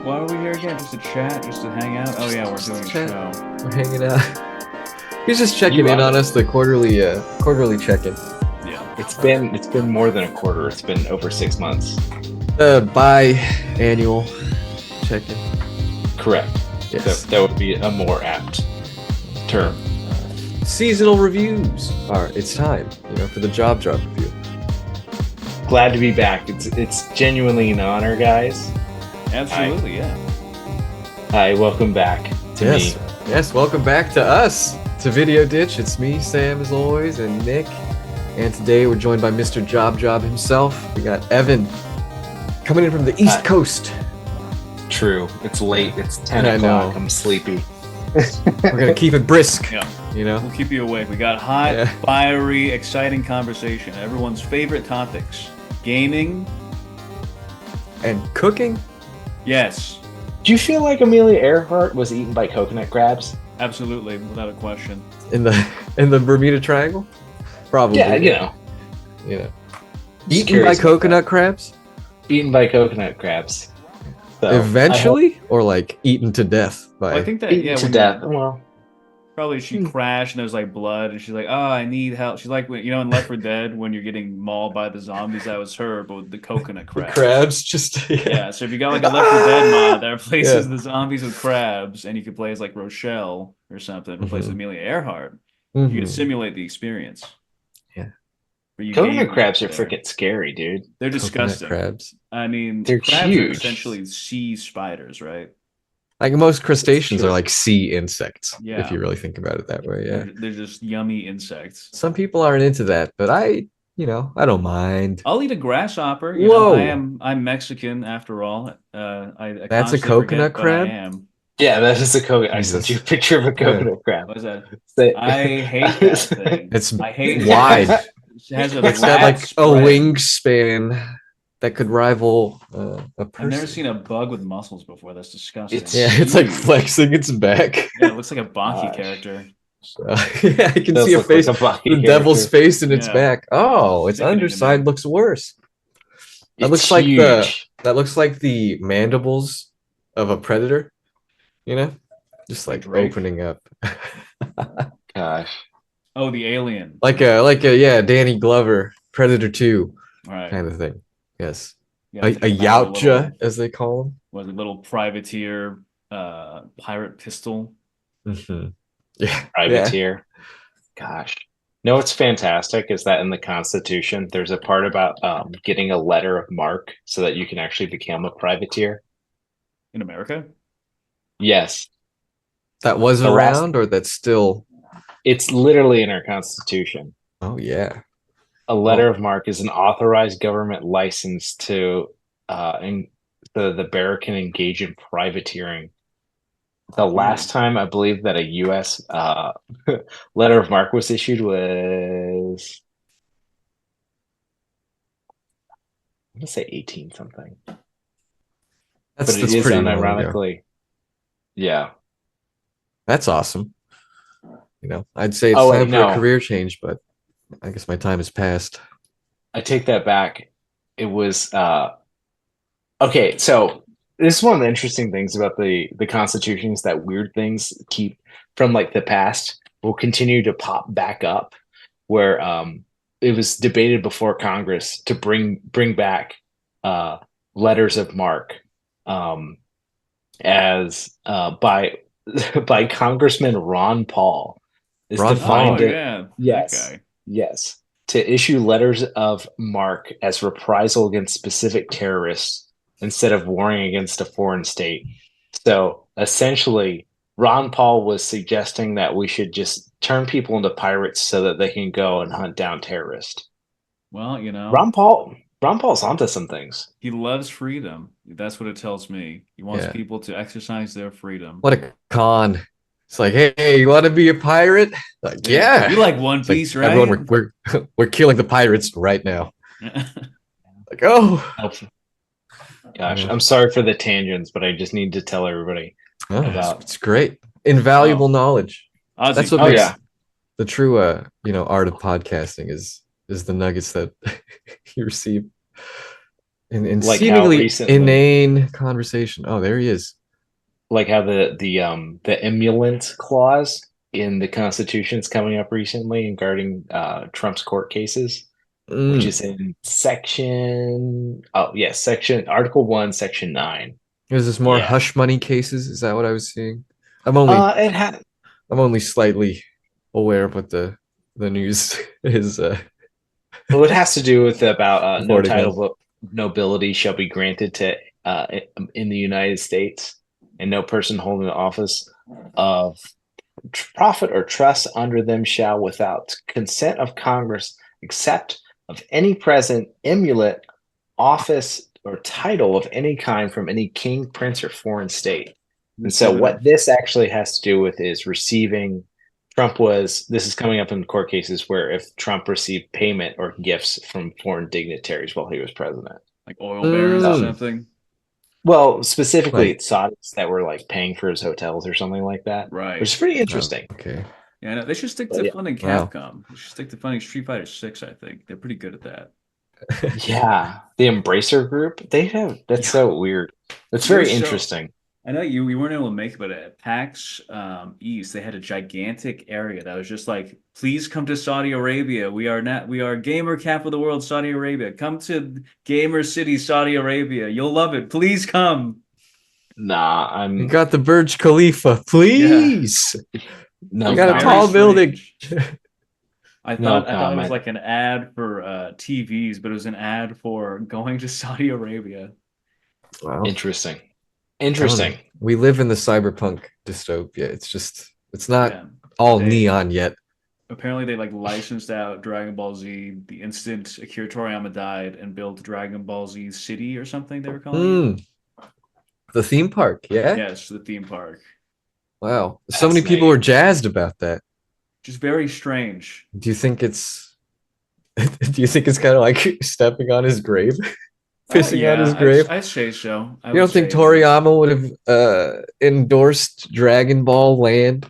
Why are we here again? Just to chat? Just to hang out? Oh yeah, we're doing a chat. show. We're hanging out. He's just checking in on us, the quarterly check-in. Yeah. It's been more than a quarter. It's been over 6 months. Biannual check-in. Correct. Yes. That would be a more apt term. Seasonal reviews. It's time, for the JobJob review. Glad to be back. It's genuinely an honor, guys. Absolutely, yeah. Hi, welcome back to me. Yes, welcome back to us, to Video Ditch. It's me, Sam, as always, and Nick. And today we're joined by Mr. JobJob himself. We got Evan coming in from the East Coast. True. It's late. It's 10 I o'clock. know. I'm sleepy. We're going to keep it brisk. Yeah. We'll keep you awake. We got hot, fiery, exciting conversation. Everyone's favorite topics. Gaming. And cooking. Yes. Do you feel like Amelia Earhart was eaten by coconut crabs? Absolutely, without a question. In the Bermuda Triangle? Probably. Yeah, Eaten by coconut crabs? Eaten by coconut crabs. So, eventually? Or like eaten to death by... Well, I think that, eaten to death. Well, probably she crashed and there's like blood and she's like, oh, I need help. She's like, in Left 4 Dead when you're getting mauled by the zombies, that was her, but with the coconut crabs. Crabs just... Yeah, so if you got like a Left 4 Dead mod that replaces the zombies with crabs and you could play as like Rochelle or something, replace Amelia Earhart, you could simulate the experience. Yeah. Coconut crabs are freaking scary, dude. They're disgusting. Crabs. I mean, they're crabs huge. are essentially sea spiders, right? Like most crustaceans are like sea insects, Yeah. if you really think about it that way. Yeah. They're just yummy insects. Some people aren't into that, but I don't mind. I'll eat a grasshopper. Whoa. I'm Mexican after all. I That's a coconut crab? I am. Yeah, that is a coconut. I sent you a picture of a coconut crab. What is that? I hate that thing. It's hate wide. It has a It's got like spread. a wingspan that could rival a person. I've never seen a bug with muscles before. That's disgusting. It's like flexing its back. Yeah, it looks like a Baki character. Yeah, I can see a face, like the devil's face in its Yeah. back. Oh, its Sickening to underside me. looks worse. That It's looks huge. that looks like the mandibles of a predator. Just like Drake. opening up. Gosh. Oh, the alien. like a Danny Glover Predator 2 Right. kind of thing. Yes. Yeah, A think about Yautja, as they call them. Was a little privateer pirate pistol. Mm-hmm. Yeah. Privateer. Gosh. No, what's fantastic is that in the Constitution, there's a part about getting a letter of marque so that you can actually become a privateer. In America? Yes. That was The last- around, or that's still. It's literally in our Constitution. Oh yeah. A letter of marque is an authorized government license to the bearer can engage in privateering. The last time I believe that a U.S. Letter of marque was issued was, I'm gonna say 18 something, That's but it is pretty long ago. unironically, yeah. That's awesome. I'd say it's Oh, time wait, for no. a career change, but I guess my time has passed. I take that back. It was okay. So this is one of the interesting things about the Constitution is that weird things keep from like the past will continue to pop back up. Where it was debated before Congress to bring back letters of marque as by by Congressman Ron Paul. Is Ron defined Paul. it. Yeah. Yes. That guy. Yes, to issue letters of marque as reprisal against specific terrorists instead of warring against a foreign state. So essentially, Ron Paul was suggesting that we should just turn people into pirates so that they can go and hunt down terrorists. Well, Ron Paul's onto some things. he loves freedom. That's what it tells me. He wants Yeah. people to exercise their freedom. What a con! It's like, hey, you want to be a pirate? Like, yeah. You like One It's like, Piece, right? everyone, we're killing the pirates right now. Like, oh, Gosh, Yeah. I'm sorry for the tangents, but I just need to tell everybody. it's great, invaluable knowledge. Ozzy, That's what Oh, makes yeah. the true, art of podcasting is the nuggets that you receive. in Like how seemingly recently, inane conversation. Oh, there he is. like how the emulant clause in the Constitution is coming up recently and guarding Trump's court cases, which Mm. is in section Article 1, Section 9. Is this more Yeah. hush money cases? Is that what I was seeing? I'm only It had I'm only slightly aware of what the news is well, it has to do with about no reporting on. title of nobility shall be granted to in the United States, and no person holding the office of profit or trust under them shall, without consent of Congress, accept of any present emulet, office, or title of any kind from any king, prince, or foreign state. And so, what this actually has to do with is receiving. This is coming up in court cases where if Trump received payment or gifts from foreign dignitaries while he was president. Like oil barons or Mm. something. Well, specifically, Right. it's Saudis that were like paying for his hotels or something like that, Right. which is pretty Oh, interesting. okay. Yeah, no, they should stick But to yeah. funding Wow. Capcom. They should stick to funding Street Fighter 6, I think. They're pretty good at that. Yeah, the Embracer Group, that's Yeah. so weird. It's very interesting. I know you weren't able to make it, but at PAX East, they had a gigantic area that was just like, please come to Saudi Arabia. We are gamer capital of the world, Saudi Arabia. Come to Gamer City, Saudi Arabia. You'll love it. Please come. Nah, You got the Burj Khalifa, please. No, You got a Very tall building. strange. I No thought it was comment. like an ad for TVs, but it was an ad for going to Saudi Arabia. Wow. Interesting. We live in the cyberpunk dystopia. It's not Yeah. all neon yet. Apparently, they like licensed out Dragon Ball Z the instant Akira Toriyama died and built Dragon Ball Z City or something they were calling it. The theme park, yeah? Yes, the theme park. Wow. So many people were Fascinating. jazzed about that. Just very strange. Do you think it's kind of like stepping on his grave? Pissing on his grave? I'd say so. You don't think Toriyama would have endorsed Dragon Ball Land?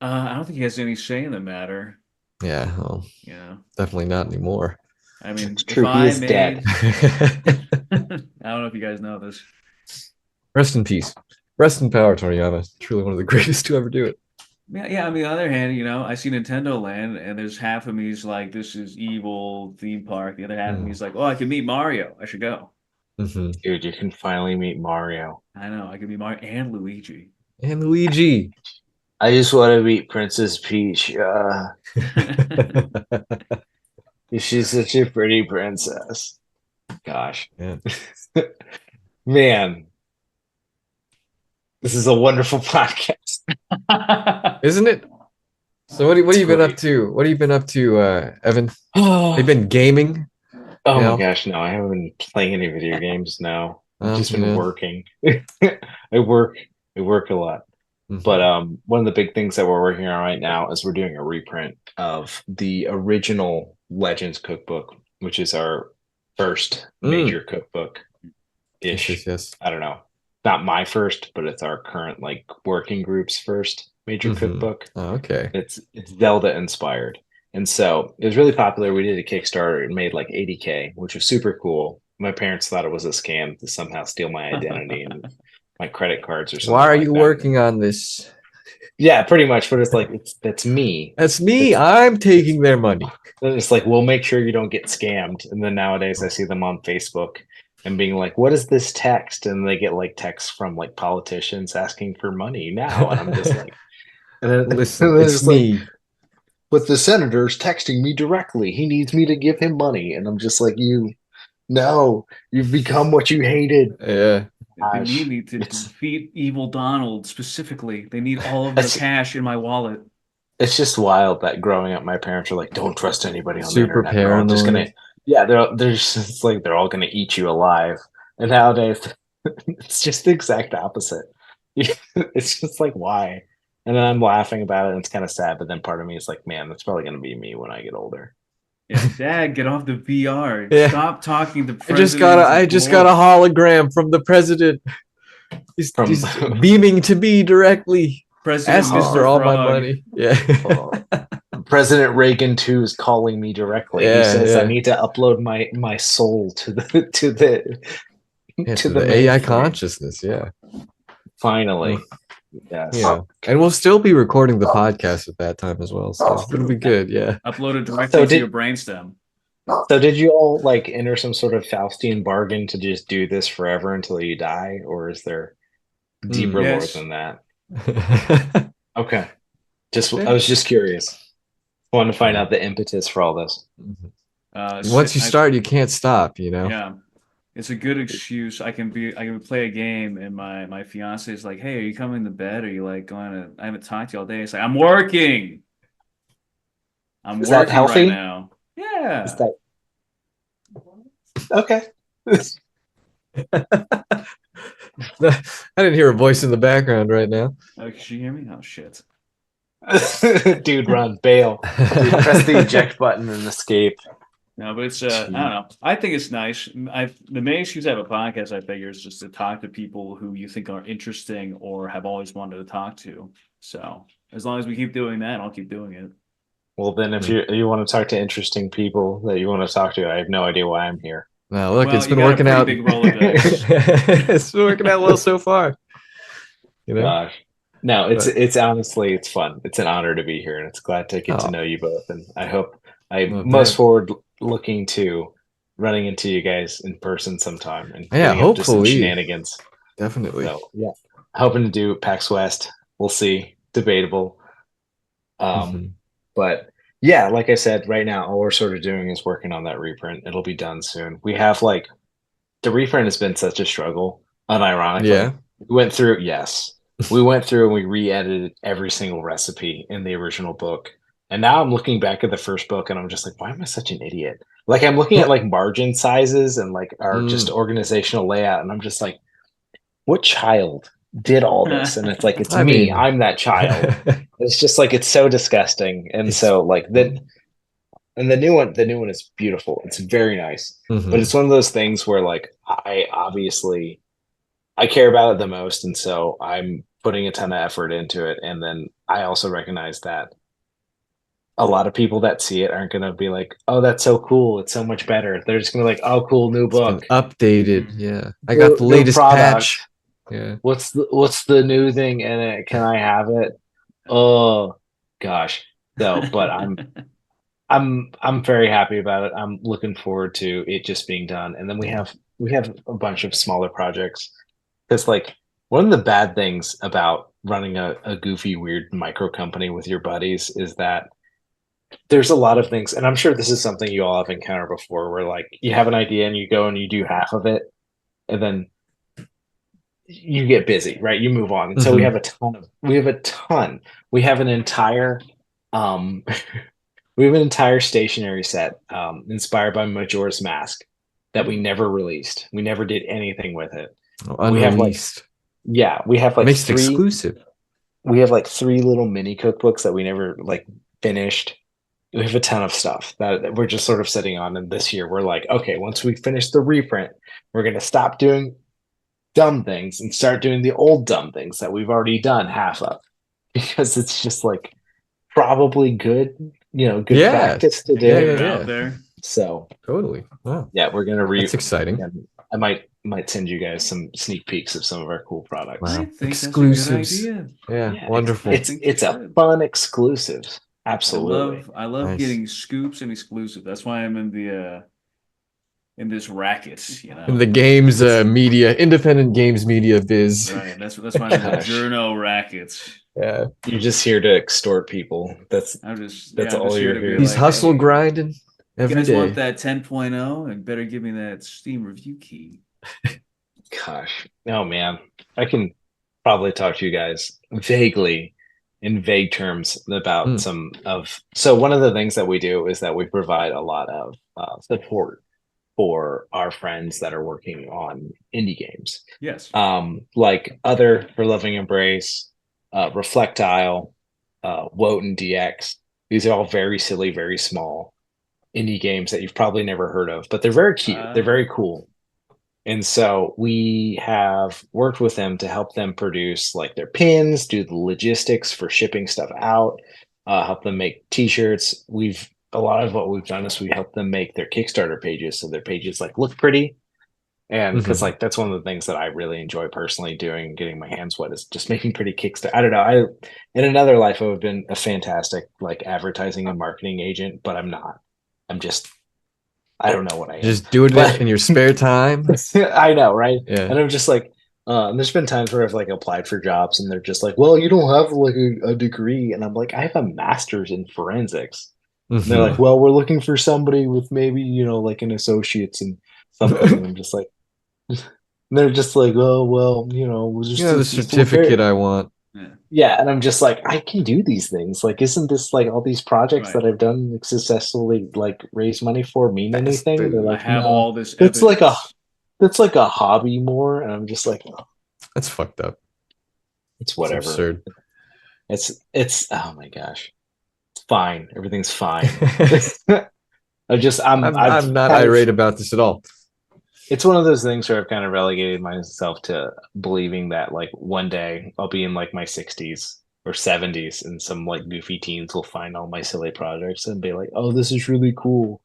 I don't think he has any say in the matter. Yeah, well, Yeah. definitely not anymore. I mean, It's true. He is dead. I don't know if you guys know this. Rest in peace. Rest in power, Toriyama. Truly one of the greatest to ever do it. Yeah, on the other hand, I see Nintendo Land and there's half of me's like, this is evil theme park. The other half of me's like, oh, I can meet Mario. I should go. Mm-hmm. Dude, you can finally meet Mario. I know, I can meet Mario and Luigi. And Luigi. I just want to meet Princess Peach. She's such a pretty princess. Gosh. Yeah. Man. This is a wonderful podcast. Isn't it? So what have you been up to? What have you been up to, Evan? Have you been gaming? Oh You know? my gosh, no, I haven't been playing any video games now. I've Oh, just been yeah. working. I work a lot. Mhm. But one of the big things that we're working on right now is we're doing a reprint of the original Legends cookbook, which is our first major cookbook ish. Yes. I don't know. Not my first, but it's our current like working group's first major cookbook. Oh, okay. It's Zelda inspired. And so it was really popular. We did a Kickstarter. It made like 80K, which was super cool. My parents thought it was a scam to somehow steal my identity and my credit cards or something. Why are like you that. working on this? Yeah, pretty much. But it's like that's me. That's me. I'm taking their money. It's like, we'll make sure you don't get scammed. And then nowadays I see them on Facebook and being like, what is this text? And they get like texts from like politicians asking for money now. And I'm just like, and then, Listen, and then it's me. like, but the senator's texting me directly. He needs me to give him money. And I'm just like, no, you've become what you hated. Yeah. They need me to defeat Evil Donald specifically. They need all of the cash in my wallet. It's just wild that growing up, my parents are like, don't trust anybody on Super the internet. They're all just paranoid. they're just, it's like they're all gonna eat you alive. And nowadays, it's just the exact opposite. It's just like, why? And then I'm laughing about it, and it's kind of sad. But then part of me is like, man, that's probably gonna be me when I get older. Yeah, Dad, get off the VR. Yeah. Stop talking to I just got a hologram from the president. He's beaming to me directly. President Ask me for all my money. Yeah. President Reagan too is calling me directly. He Yeah, says I yeah. need to upload my soul to the to the Yeah, to to the the AI mainframe. consciousness. Yeah. Finally, Well, yes. yeah. And we'll still be recording the podcast at that time as well. So it'll be good. Yeah. Uploaded So directly to your did brainstem. so did you all like enter some sort of Faustian bargain to just do this forever until you die, or is there deeper lore Yes. than that? Hmm. Okay, just I Yeah. was just curious. Wanted to find Yeah. out the impetus for all this. Once you start, you can't stop, you know? Yeah, it's a good excuse. I can play a game, and my fiance is like, "Hey, are you coming to bed? Are you like going to? I haven't talked to you all day." It's like I'm working. I'm Is that working right healthy? now. Is Yeah. that okay? I didn't hear a voice in the background right now. Oh, can you hear me? Oh shit. Dude, run, bail. Dude, press the eject button and escape. No, but it's I don't know. I think it's nice. The main excuse to have a podcast, I figure, is just to talk to people who you think are interesting or have always wanted to talk to. So as long as we keep doing that, I'll keep doing it. Well, then, if you want to talk to interesting people that you want to talk to, I have no idea why I'm here. Now, look, Well, it's you been got a working pretty out. big Rolodex. It's been working out well so far. You know? Gosh, no, But it's honestly it's fun. It's an honor to be here, and it's glad to get to oh, know you both. And I'm love most that. forward looking to running into you guys in person sometime and Yeah, getting up to some hopefully. shenanigans. Definitely. So yeah, hoping to do PAX West. We'll see. Debatable. Mhm. But yeah, like I said, right now all we're sort of doing is working on that reprint. It'll be done soon. We have like the reprint has been such a struggle, unironically. Yeah. We went through, yes. We went through and we re-edited every single recipe in the original book. And now I'm looking back at the first book and I'm just like, why am I such an idiot? Like I'm looking at like margin sizes and like our just Mm. organizational layout, and I'm just like, what child did all this? And it's like, it's I me. mean, I'm that child. It's just like it's so disgusting. And it's so like then and the new one is beautiful. It's very nice. But mhm. it's one of those things where like I care about it the most, and so I'm putting a ton of effort into it. And then I also recognize that a lot of people that see it aren't gonna be like, oh, that's so cool, it's so much better. They're just gonna be like, oh, cool, new It's been book, updated. Mhm. Yeah. I got the new latest product. patch. Yeah. What's the new thing in it? Can I have it? Oh gosh. So, but I'm very happy about it. I'm looking forward to it just being done. And then we have a bunch of smaller projects. Because like one of the bad things about running a goofy, weird micro company with your buddies is that there's a lot of things, and I'm sure this is something you all have encountered before, where like you have an idea and you go and you do half of it, and then you get busy, right? You move on. And so we Mhm. have a ton of we have a ton. We have an entire um we have an entire stationery set inspired by Majora's Mask that we never released. We never did anything with it. Oh, We have like unreleased. yeah, we have It like makes it three exclusive. we have like three little mini cookbooks that we never like finished. We have a ton of stuff that we're just sort of sitting on. And this year we're like, okay, once we finish the reprint, we're gonna stop doing dumb things and start doing the old dumb things that we've already done half of because it's just like probably good, good Yeah. practice to Yeah, Get do. yeah, it out yeah. there. So Totally. Wow. yeah, we're gonna That's exciting. again, I might send you guys some sneak peeks of some of our cool products. I Wow. think that's a good Exclusives. idea. Yeah. Yeah, Wonderful. I it's think you it's a should. fun exclusive. Absolutely. I love Nice. getting scoops and exclusive. That's why I'm in this racket, In the games It's media, independent games media biz. Right. That's why I'm in the gosh, journo rackets. Yeah. you're just here to extort people. That's I'm all just here you're to be here He's like, for. hustle hey, grinding you every guys want day. that 10.0 and better give me that Steam review key. Gosh, oh man, I can probably talk to you guys vaguely in vague terms about Mm. some of. So one of the things that we do is that we provide a lot of support for our friends that are working on indie games, Yes. like Other for Loving Embrace, Reflectile, Wotan DX. These are all very silly, very small indie games that you've probably never heard of, but they're very cute. They're very cool. And so we have worked with them to help them produce like their pins, do the logistics for shipping stuff out. help them make T-shirts. A lot of what we've done is we help them make their Kickstarter pages, so their pages like look pretty. And because Mhm. like that's one of the things that I really enjoy personally doing, getting my hands wet, is just making pretty Kickstarter. I don't know. I In another life I would have been a fantastic like advertising and marketing agent, but I'm not. I'm just I don't know what I am. Just doing it But in your spare time. I know, right? Yeah. And I'm just like, and there's been times where I've like applied for jobs and they're just like, well, you don't have like a degree. And I'm like, I have a master's in forensics. And they're like, Mhm. well, we're looking for somebody with maybe, like an associate's in something. And I'm just like, and they're just like, oh, well, we'll You just, know the we're certificate very, I want. Yeah. yeah. And I'm just like, I can do these things. Like, isn't this like all these projects Right. that I've done successfully, like raise money for mean That's anything? They're the I like, have no, all this it's like a, evidence. that's like a hobby more. And I'm just like, oh, that's fucked up. it's It's whatever. absurd. It's oh my gosh. It's fine. Everything's fine. I've I'm not kind of irate about this at all. it's one of those things where I've kind of relegated myself to believing that like one day I'll be in like my 60s or 70s and some like goofy teens will find all my silly projects and be like, oh, this is really cool.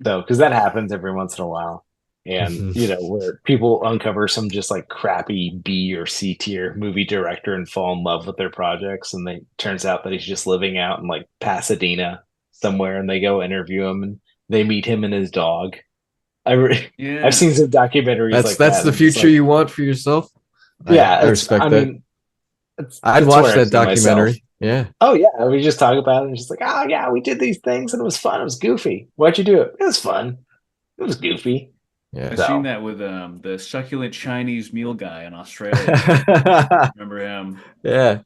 So, because that happens every once in a while. And, Mhm. where people uncover some just like crappy B or C tier movie director and fall in love with their projects. And they turns out that he's just living out in like Pasadena somewhere and they go interview him and they meet him and his dog. I've Yeah. seen some documentaries like That's that. the And I'm just future like, you want for yourself. yeah, I I respect that. mean, I'd it's watch where I that see myself. documentary. Yeah. Oh, yeah. We just talk about it and just like, oh, yeah, we did these things and it was fun. It was goofy. Why'd you do it? It was fun. It was goofy. I Yeah. seen So, that with the succulent Chinese meal guy in Australia. Remember him? Yeah. same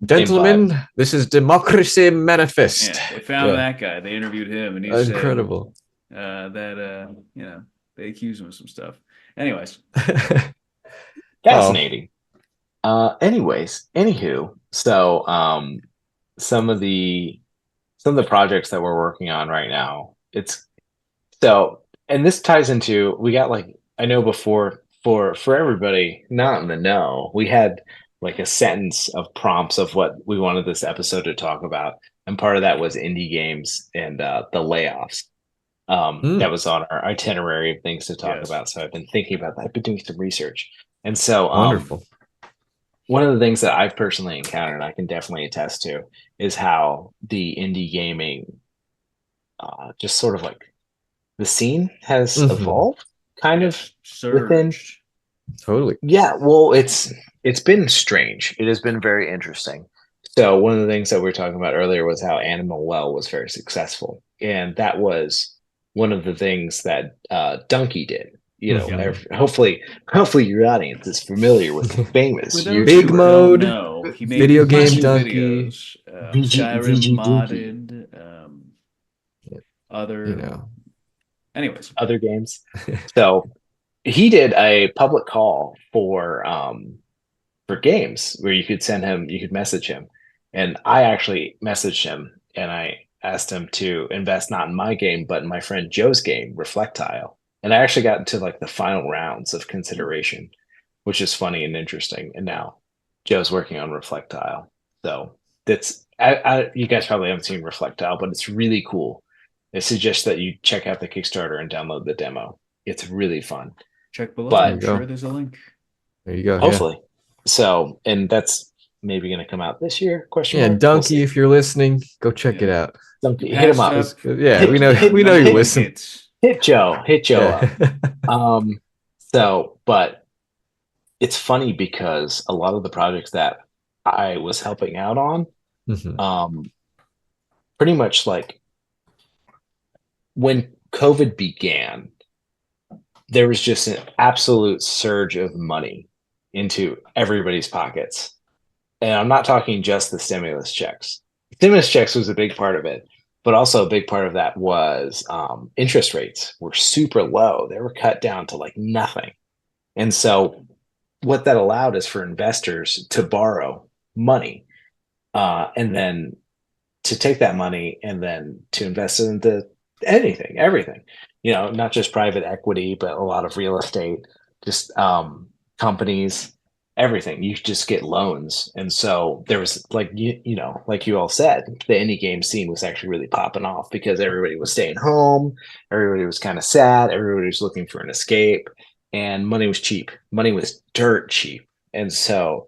vibe. Gentlemen, this is Democracy Manifest. Yeah, they found Yeah. that guy. They interviewed him, and he said Incredible. that they accused him of some stuff. Anyways, Oh. Fascinating. Anywho, so some of the some of the projects that we're working on right now, and this ties into we got like I know before for everybody not in the know, we had like a sentence of prompts of what we wanted this episode to talk about. And part of that was indie games and the layoffs. That Mm, was on our itinerary of things to talk yes, about. So I've been thinking about that. I've been doing some research. And so wonderful. one of the things that I've personally encountered, I can definitely attest to, is how the indie gaming, just sort of like the scene has Hmm. evolved, kind of yes, within. surged. Totally. Yeah, well, it's been strange. It has been very interesting. So one of the things that we were talking about earlier was how Animal Well was very successful, and that was one of the things that Donkey did. Yep. Hmm. Hopefully your audience is familiar with the For famous those who Big YouTuber don't mode, know, he made video game YouTube VG donkey. videos, VG Skyrim Dookie, modded, You other. know. Anyways, other games. So he did a public call for games where you could message him. And I actually messaged him and I asked him to invest not in my game, but in my friend Joe's game, Reflectile. And I actually got into like the final rounds of consideration, which is funny and interesting. And now Joe's working on Reflectile. So you guys probably haven't seen Reflectile, but it's really cool. I suggest that you check out the Kickstarter and download the demo. It's really fun. check below. There But you I'm sure go. there's a link. There you go. Yeah. hopefully. So, and that's maybe going to come out this year? Question Yeah. mark. We'll Donkey, see. if you're listening, go check it Yeah, out. you Donkey, hit him passed up. up. Yeah, Hit, hit, we know you Number one listen. hit. hit Joe. Hit Joe up. Yeah. But it's funny because a lot of the projects that I was helping out on, Mhm. um, pretty much like when COVID began, there was just an absolute surge of money into everybody's pockets. And I'm not talking just the stimulus checks. Stimulus checks was a big part of it, but also a big part of that was interest rates were super low. They were cut down to like nothing. And so what that allowed is for investors to borrow money and then to take that money and then to invest it into anything, everything, not just private equity, but a lot of real estate, just companies. everything. You just get loans. And so there was like you know, like you all said, the indie game scene was actually really popping off because everybody was staying home, everybody was kind of sad, everybody was looking for an escape, and money was cheap. Money was dirt cheap. And so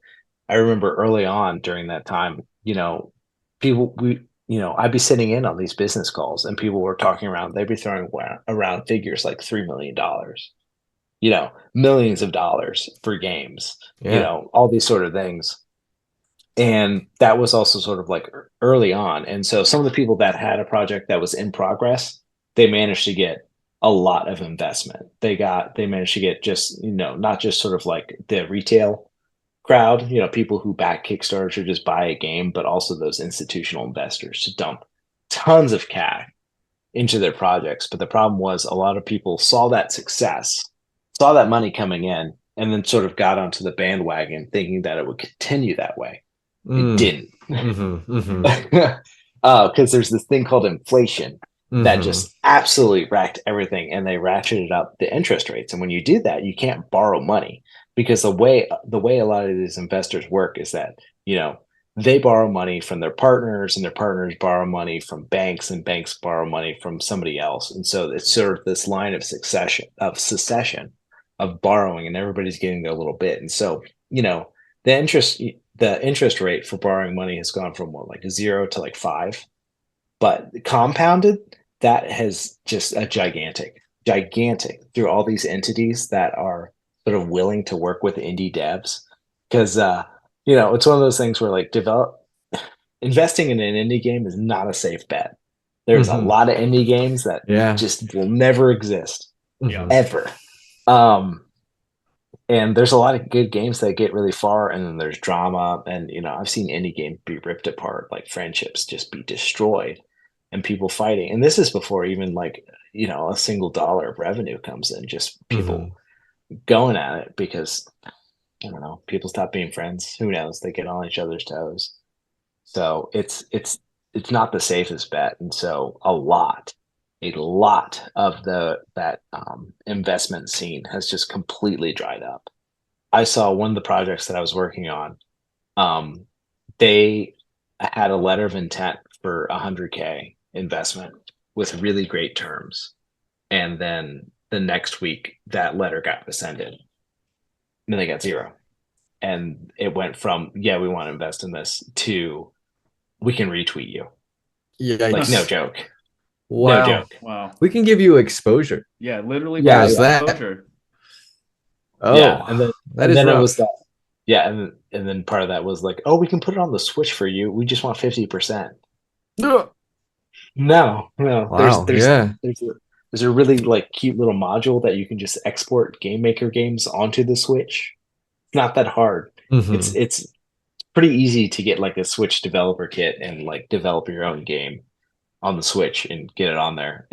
I remember early on during that time, you know, people we you know, I'd be sitting in on these business calls and people were talking around, they'd be throwing around figures like $3 million, you know, millions of dollars for games, you Yeah. know, all these sort of things. And that was also sort of like early on. And so some of the people that had a project that was in progress, they managed to get a lot of investment. They managed to get just, you know, not just sort of like the retail crowd, you know, people who back Kickstarters or just buy a game, but also those institutional investors to dump tons of cash into their projects. But the problem was a lot of people saw that success, saw that money coming in, and then sort of got onto the bandwagon thinking that it would continue that way. It Mm. didn't. Mm-hmm. Because there's this thing called inflation that Mm-hmm. just absolutely wrecked everything, and they ratcheted up the interest rates. And when you do that, you can't borrow money because the way a lot of these investors work is that, you know, they borrow money from their partners, and their partners borrow money from banks, and banks borrow money from somebody else. And so it's sort of this line of secession of borrowing, and everybody's getting their little bit. And so, you know, the interest rate for borrowing money has gone from what, like 0 to like 5, but compounded, that has just a gigantic through all these entities that are sort of willing to work with indie devs. Because you know, it's one of those things where like develop investing in an indie game is not a safe bet. There's a Mm-hmm. lot of indie games that Yeah. just will never exist Yeah. ever. Um, and there's a lot of good games that get really far, and then there's drama. And you know, I've seen indie games be ripped apart, like friendships just be destroyed, and people fighting. And this is before even like, you know, a single dollar of revenue comes in, just Mm-hmm. people going at it because I don't know, people stop being friends. Who knows? They get on each other's toes. So it's not the safest bet. And so a lot of the that investment scene has just completely dried up. I saw one of the projects that I was working on. Um, they had a letter of intent for 100K investment with really great terms, and then the next week that letter got rescinded, and then they got zero. And it went from, yeah, we want to invest in this, to we can retweet you. Like, no Yikes. joke. No Wow. joke. Wow. We can give you exposure. Yeah, literally Yeah, paid There's that. exposure. Oh, Yeah. And then that is it rough. was that. Yeah, and then part of that was like, oh, we can put it on the Switch for you. We just want 50%. Ugh. No, no. Wow. Yeah. There's a really like cute little module that you can just export Game Maker games onto the Switch. It's not that hard. Mm-hmm. It's pretty easy to get like a Switch developer kit and like develop your own game on the Switch and get it on there.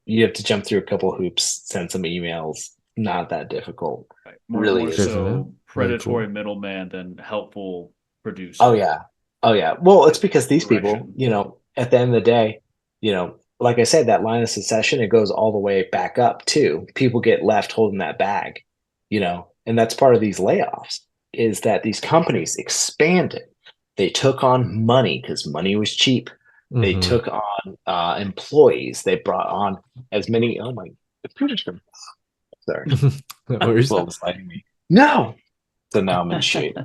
You have to jump through a couple hoops, send some emails. Not that difficult. Right. Really More Good isn't. to know. so Very predatory cool. middleman than helpful producer. Oh yeah. Oh yeah. Well, it's because these people, Direction. you know, at the end of the day, you know, like I said, that line of succession, it goes all the way back up too. People get left holding that bag, you know, and that's part of these layoffs is that these companies expanded. They took on money because money was cheap. They Mm-hmm. took on employees. They brought on as many. Oh my computer's going. Sorry, No worries. what was lighting me? No. So now I'm in shade. So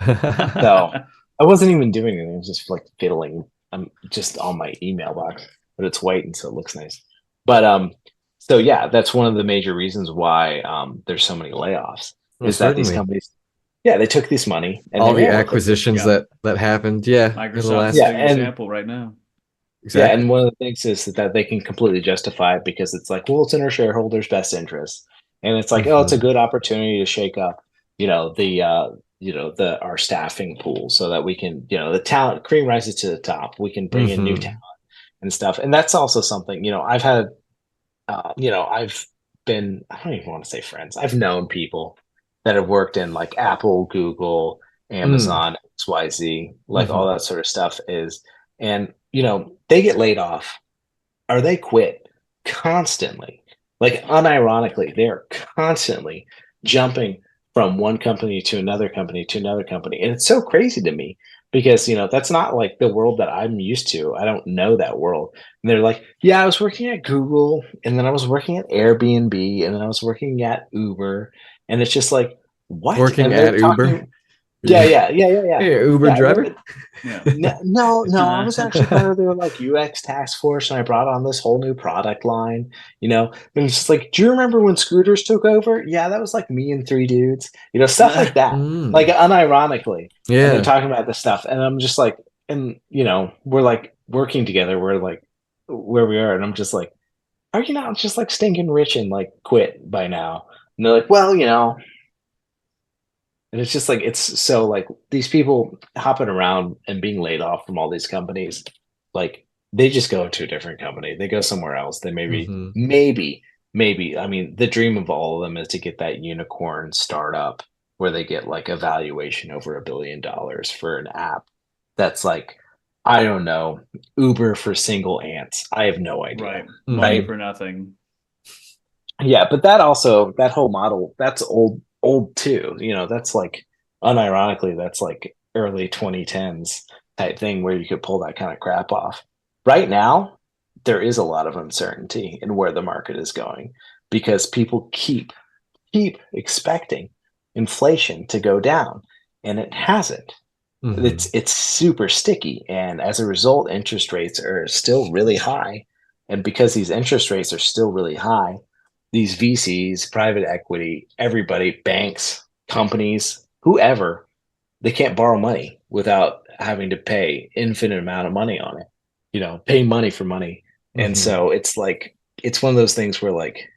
Mm-hmm. I wasn't even doing anything. I was just like fiddling. I'm just on my email box, but it's white and so it looks nice. But so yeah, that's one of the major reasons why there's so many layoffs Well, is that these certainly. companies, yeah, they took this money and All they the ran with it. acquisitions Yeah. that happened, yeah, in the Microsoft's a last Yeah, big and example right now. yeah, exactly. and one of the things is that they can completely justify it because it's like, well, it's in our shareholders' best interest, and it's like, oh, it's a Mm-hmm. good opportunity to shake up, you know, the our staffing pool so that we can, you know, the talent cream rises to the top. We can bring in new Mm-hmm. talent and stuff, and that's also something, you know, I've had, you know, I've been, I don't even want to say friends. I've known people that have worked in like Apple, Google, Mm. Amazon, XYZ, like all Mm-hmm. that sort of stuff is, and you know, they get laid off or they quit constantly. Like unironically, they're constantly jumping from one company to another company to another company. And it's so crazy to me because, that's not like the world that I'm used to. I don't know that world. And they're like, yeah, I was working at Google, and then I was working at Airbnb, and then I was working at Uber. And it's just like, what? Working And they're at Uber. talking, yeah, yeah, yeah, yeah, yeah. Hey, Uber Yeah, driver. Yeah. no, I was actually part of their like UX task force, and I brought on this whole new product line, and it's just like, do you remember when scooters took over? Yeah, that was like me and three dudes, stuff like that, like Mm. unironically. And they're Yeah. talking about this stuff, and I'm just like, and we're like working together, we're like where we are, and I'm just like, are you not just like stinking rich and like quit by now? And they're like, well, and it's just like it's so like these people hopping around and being laid off from all these companies, like they just go to a different company. They go somewhere else. They Hmm. maybe. I mean, the dream of all of them is to get that unicorn startup where they get like a valuation over $1 billion for an app that's like, I don't know, Uber for single ants. I have no idea. Right. Money Right. for nothing. Yeah, but that whole model, that's old too. That's like unironically, that's like early 2010s type thing where you could pull that kind of crap off. Right now, there is a lot of uncertainty in where the market is going because people keep expecting inflation to go down, and it hasn't. Hmm. It's super sticky, and as a result, interest rates are still really high. And because these interest rates are still really high, these VCs, private equity, everybody, banks, companies, whoever, they can't borrow money without having to pay infinite amount of money on it. Pay money for money. And Hmm. so it's like it's one of those things where like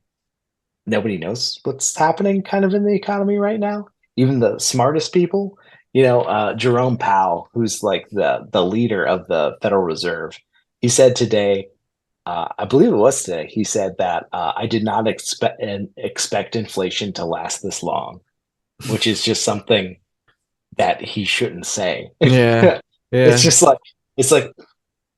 nobody knows what's happening kind of in the economy right now. Even the smartest people, Jerome Powell, who's like the leader of the Federal Reserve, he said today, I believe it was today, he said that I did not expect inflation to last this long, which is just something that he shouldn't say. Yeah. It's Yeah. just like it's like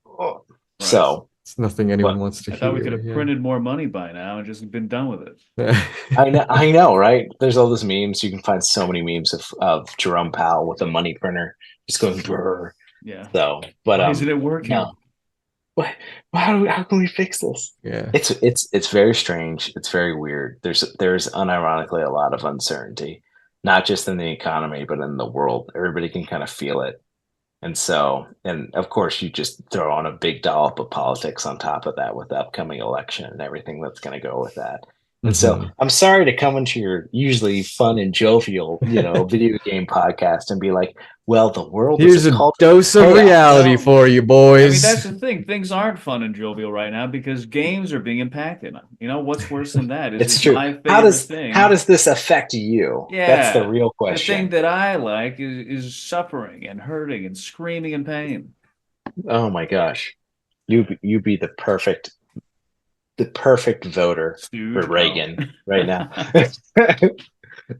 oh. Right. So, It's nothing anyone but wants to I thought we could hear. have printed more money by now and just been done with it. Yeah. I know, right? There's all those memes. You can find so many memes of Jerome Powell with a money printer just going brr. Yeah. So, but Why isn't it working? no. What? How can we fix this? Yeah. It's very strange. It's very weird. There's unironically a lot of uncertainty, not just in the economy, but in the world. Everybody can kind of feel it. And so, and of course, you just throw on a big dollop of politics on top of that with the upcoming election and everything that's going to go with that. And so, Hmm. I'm sorry to come into your usually fun and jovial, video game podcast and be like, well, the world is a Here's a culture of dose of chaos. reality Well, for you, I mean, boys. that's the thing. Things aren't fun and jovial right now because games are being impacted. What's worse than that? Is It's it true. my How favorite does how thing? does this affect you? That's the Yeah. real The thing question. that I like is suffering and hurting and screaming in pain. Oh my gosh. You be the perfect voter for Dude, no. Reagan right now.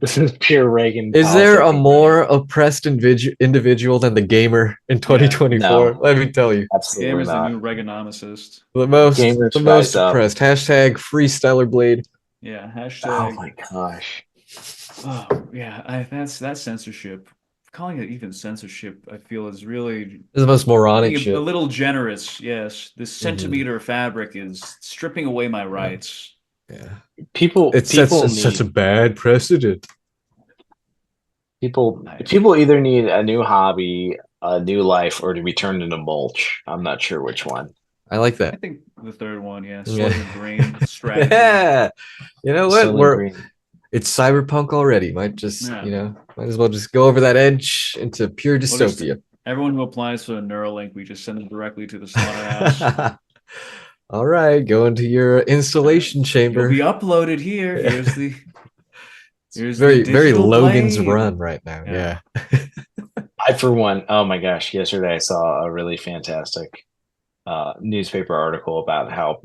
This is pure Reagan Is there a politicking right more oppressed individual than the gamer in Yeah. now. 2024? Let me tell you. Game Absolutely is the not. new Reaganomicist. The Gamers most rise up. oppressed. Hashtag free Stellar Blade. Yeah. Oh Hashtag. my gosh. Oh, yeah. That's censorship. Calling it even censorship, I feel is really This is the most moronic being a shit. little generous. Yes. This Hmm. centimeter of fabric is stripping away my rights. Yeah. People It sets a need bad precedent. people I, people either need a new hobby, a new life, or to be turned into mulch. I'm not sure which one. I like I that. think the third one, yeah. Yeah. Soylent Green strategy. Yeah. You know what? Soylent Green. It's cyberpunk already. Yeah. Might as well just go over that edge into pure Well, just dystopia. everyone who applies for a Neuralink, we just send them directly to the slaughterhouse. All right, go into your installation You'll chamber. be uploaded here. Yeah. It's Here's the very digital Logan's blade. Run right now. Yeah. Yeah. I, for one, oh my gosh, yesterday I saw a really fantastic newspaper article about how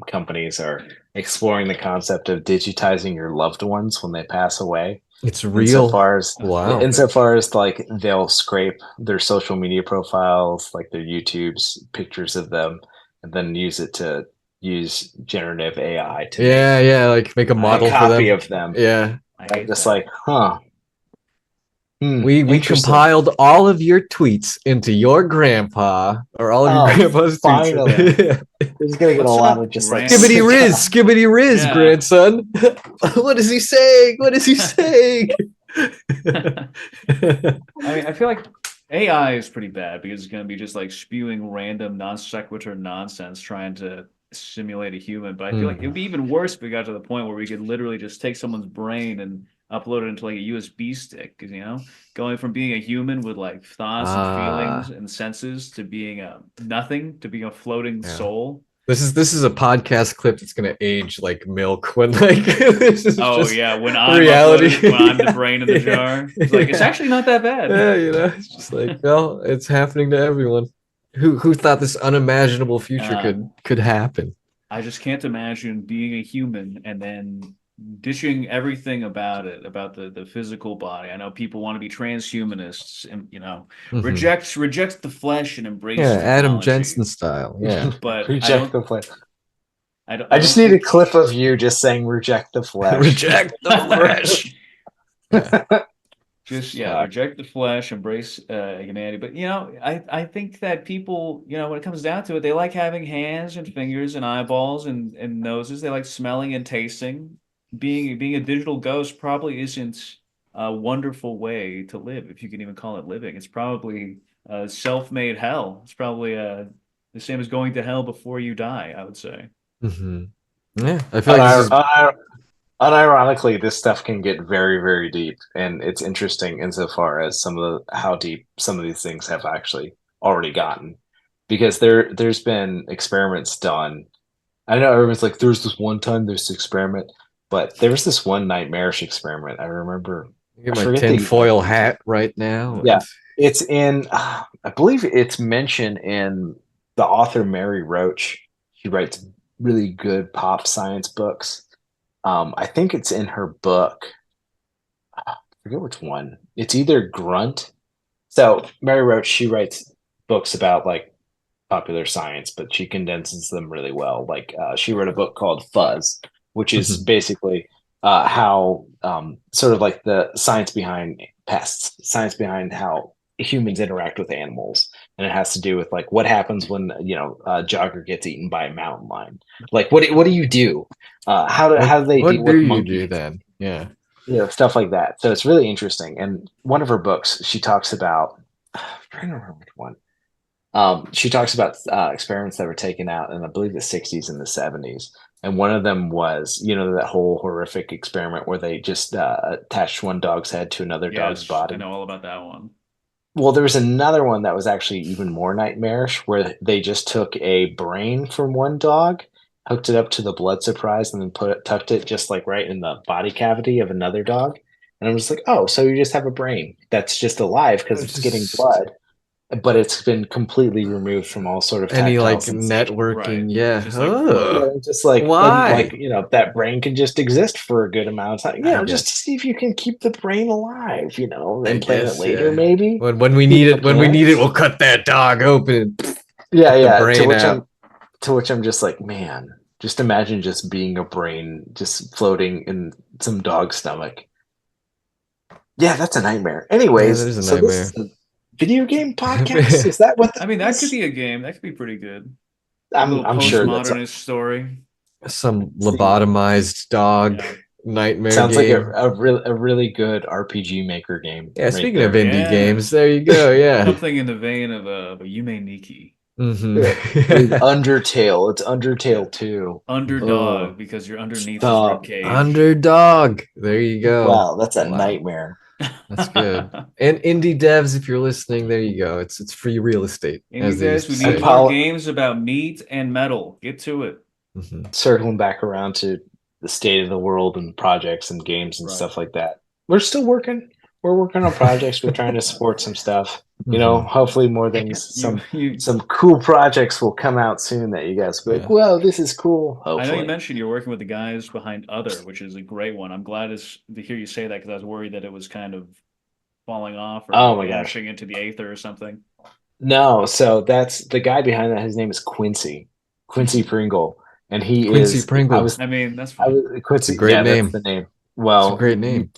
companies are exploring the concept of digitizing your loved ones when they pass away. It's real. Insofar as, Wow. insofar as like they'll scrape their social media profiles, like their YouTube's pictures of them, and then use generative AI to make Yeah, like make a I a model for copy them. of them. Yeah. I I'm hate just that. like, huh. We Interesting. compiled all of your tweets into your grandpa, or all of your Oh, grandpa's finally. tweets. He's gonna get a What's lot up, of just like Grandpa? Skibbity Riz, Yeah. grandson. What is he saying? What is he saying? I mean, I feel like AI is pretty bad because it's going to be just like spewing random non sequitur nonsense trying to simulate a human. But I feel like it would be even worse if we got to the point where we could literally just take someone's brain and upload it into like a USB stick. Because, you know, going from being a human with like thoughts and feelings and senses to being a nothing, to being a floating Yeah. soul. This is a podcast clip that's gonna age like milk when like this is Oh just yeah, when I'm reality. uploaded, when I'm the brain in the jar, it's like it's actually not that bad. Yeah, you know, it's just like, well, it's happening to everyone. Who thought this unimaginable future could happen? I just can't imagine being a human and then ditching everything about it, about the physical body. I know people want to be transhumanists and, you know, reject the flesh and embrace Adam technology. Jensen style. Yeah. But reject the flesh. I just don't need a think- clip of you just saying reject the flesh. Reject the flesh. Just reject the flesh, embrace humanity. But you know, I think that people, you know, when it comes down to it, they like having hands and fingers and eyeballs and noses. They like smelling and tasting. Being a digital ghost probably isn't a wonderful way to live, if you can even call it living. It's probably a self-made hell. It's probably the same as going to hell before you die, I would say. Yeah, I feel like this is unironically, this stuff can get very, very deep, and it's interesting insofar as how deep some of these things have actually already gotten, because there's been experiments done. I know everyone's like, there's this one time there's this experiment, but there was this one nightmarish experiment. I remember. Get my tinfoil hat right now. Yeah, it's in. I believe it's mentioned in the author Mary Roach. She writes really good pop science books. I think it's in her book. I forget which one. It's either Grunt. So Mary Roach, she writes books about like popular science, but she condenses them really well. Like she wrote a book called Fuzz, which is basically how sort of like the science behind pests, science behind how humans interact with animals, and it has to do with like what happens when a jogger gets eaten by a mountain lion. Like what do you do? How do they deal with monkeys? Do then? Yeah, stuff like that. So it's really interesting. And one of her books, she talks about. I'm trying to remember which one. She talks about experiments that were taken out in, I believe, the 60s and the 70s. And one of them was, that whole horrific experiment where they just attached one dog's head to another dog's body. I know all about that one. Well, there was another one that was actually even more nightmarish, where they just took a brain from one dog, hooked it up to the blood surprise, and then tucked it just like right in the body cavity of another dog. And I was like, oh, so you just have a brain that's just alive because it's getting blood, but it's been completely removed from all sort of any like sensation. networking. Right. Yeah, just like why? That brain can just exist for a good amount of time. Just to see if you can keep the brain alive. And plan it later, maybe. When we need it, we'll cut that dog open. To which I'm just like, man, just imagine just being a brain just floating in some dog's stomach. Yeah, that's a nightmare. Anyways, that is a nightmare. This is a video game podcast? Is that what? I mean, that could be a game. That could be pretty good. I'm sure that's modernist story. Some lobotomized dog nightmare. Sounds game. like a really good RPG Maker game. Yeah, speaking of indie games, there you go. Yeah, something in the vein of a Yume Nikki. Undertale. It's Undertale 2. Underdog, because you're underneath the ribcage. Underdog. There you go. Wow, that's a nightmare. That's good. And indie devs, if you're listening, there you go. It's free real estate. Indie devs, we need more games about meat and metal. Get to it. Circling back around to the state of the world and projects and games and stuff like that. We're still working. We're working on projects. We're trying to support some stuff. Hopefully more things. Some cool projects will come out soon that you guys will be like, well, this is cool. Hopefully. I know you mentioned you're working with the guys behind Other, which is a great one. I'm glad to hear you say that, because I was worried that it was kind of falling off or vanishing into the aether or something. No, so that's the guy behind that. His name is Quincy Pringle. And Quincy Pringle. That's fine. Quincy, great name. That's the name. Well, it's a great name.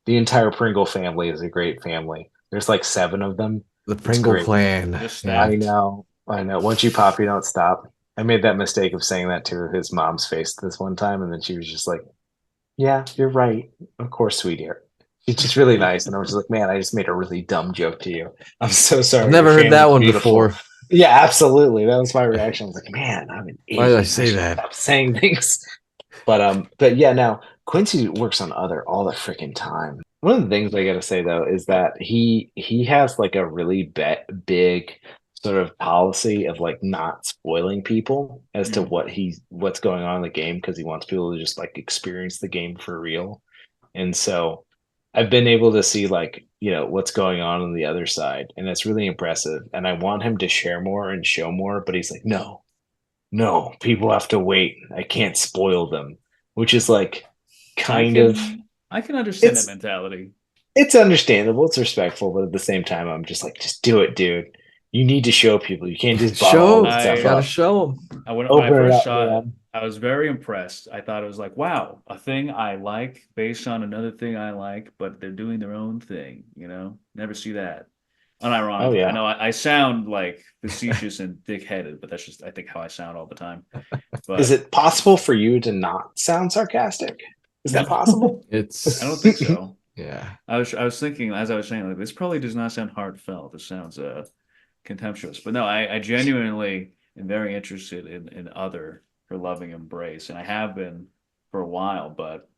The entire Pringle family is a great family. There's like 7 of them. The It's Pringle great. clan. Just Yeah. that. I know. I know. Once you pop, you don't stop. I made that mistake of saying that to his mom's face this one time, and then she was just like, "Yeah, you're right. Of course, sweetie." She's just really nice, and I was just like, "Man, I just made a really dumb joke to you. I'm so I've sorry. Your never heard that family's one beautiful." before. Yeah, absolutely. That was my reaction. I was like, "Man, I'm an Why did I idiot. say should that? stop saying things." But yeah, now Quincy works on other all the freaking time. One of the things I gotta say though is that he has like a really big sort of policy of like not spoiling people as to Mm. what's going on in the game because he wants people to just like experience the game for real. And so I've been able to see like, what's going on the other side, and it's really impressive. And I want him to share more and show more, but he's like, no, no, people have to wait. I can't spoil them, which is like I kind of can understand that it's mentality. it's understandable, it's respectful, but at the same time, I'm just like, just do it, dude. You need to show people. You can't just bottle all Show this 'em. stuff I Gotta up. show them. when I Open it first up, saw it, man. I was very impressed. I thought it was like, wow, a thing I like based on another thing I like, but they're doing their own thing, you know? Never see that. Oh Unironically. I yeah. know I sound like facetious and dick-headed, but that's just I think how I sound all the time. Is But it possible for you to not sound sarcastic? Is that no, possible? I don't It's think so. yeah. I was thinking as I was saying, like this probably does not sound heartfelt. This sounds contemptuous. But no, I genuinely am very interested in other her loving embrace, and I have been for a while. But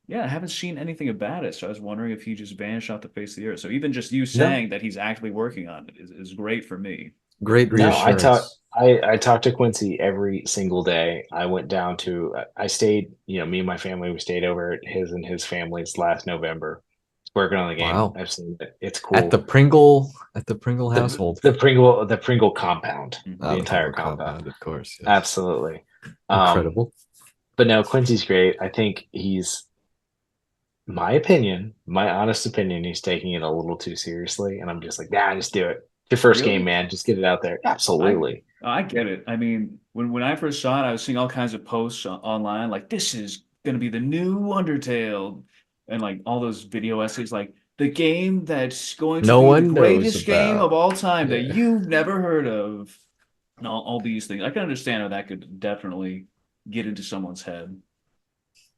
yeah, I haven't seen anything about it. So I was wondering if he just vanished off the face of the earth. So even just you No. saying that he's actively working on it is great for me. Great No, reassurance. I talked to Quincy every single day. I went down to I stayed, me and my family, we stayed over at his and his family's last November, working on the game. Wow. I've seen it. It's At cool. the Pringle The household. The Pringle compound, Mhm. the The entire Pringle compound. compound, of course. Yes. Absolutely. Um, Incredible. but no, Quincy's great. I think my opinion, my honest opinion, he's taking it a little too seriously, and I'm just like, nah, just do it. It's your first game, Really? man. Just get it out there. I Absolutely. I get it. I mean, when I first saw it, I was seeing all kinds of posts online like this is gonna be the new Undertale, and like all those video essays like the game that's going to No be the one knows greatest game of about. all time that Yeah. you've never heard of, and all these things. I can understand how that could definitely get into someone's head.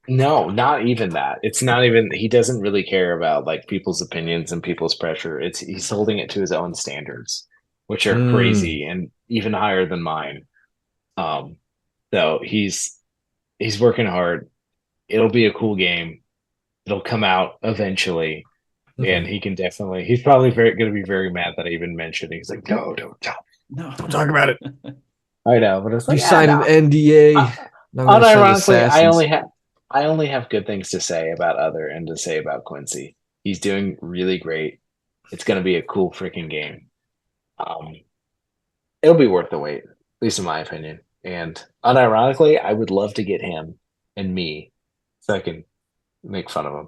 No, not even that. It's not even, he doesn't really care about like people's opinions and people's pressure. It's he's holding it to his own standards, which are Mm. crazy and even higher than mine. Um, so he's working hard. It'll be a cool game. It'll come out eventually, and Mhm. he's probably very going to be very mad that I even mentioned it. He's like, no, No. don't talk about it. I know, but it's You like, ah, signed an no. NDA. Uh, Now we're gonna send Unironically, assassins. I only have good things to say about Other and to say about Quincy. He's doing really great. It's going to be a cool freaking game. Um, it'll be worth the wait, at least in my opinion. And unironically, I would love to get him and me so I can make fun of him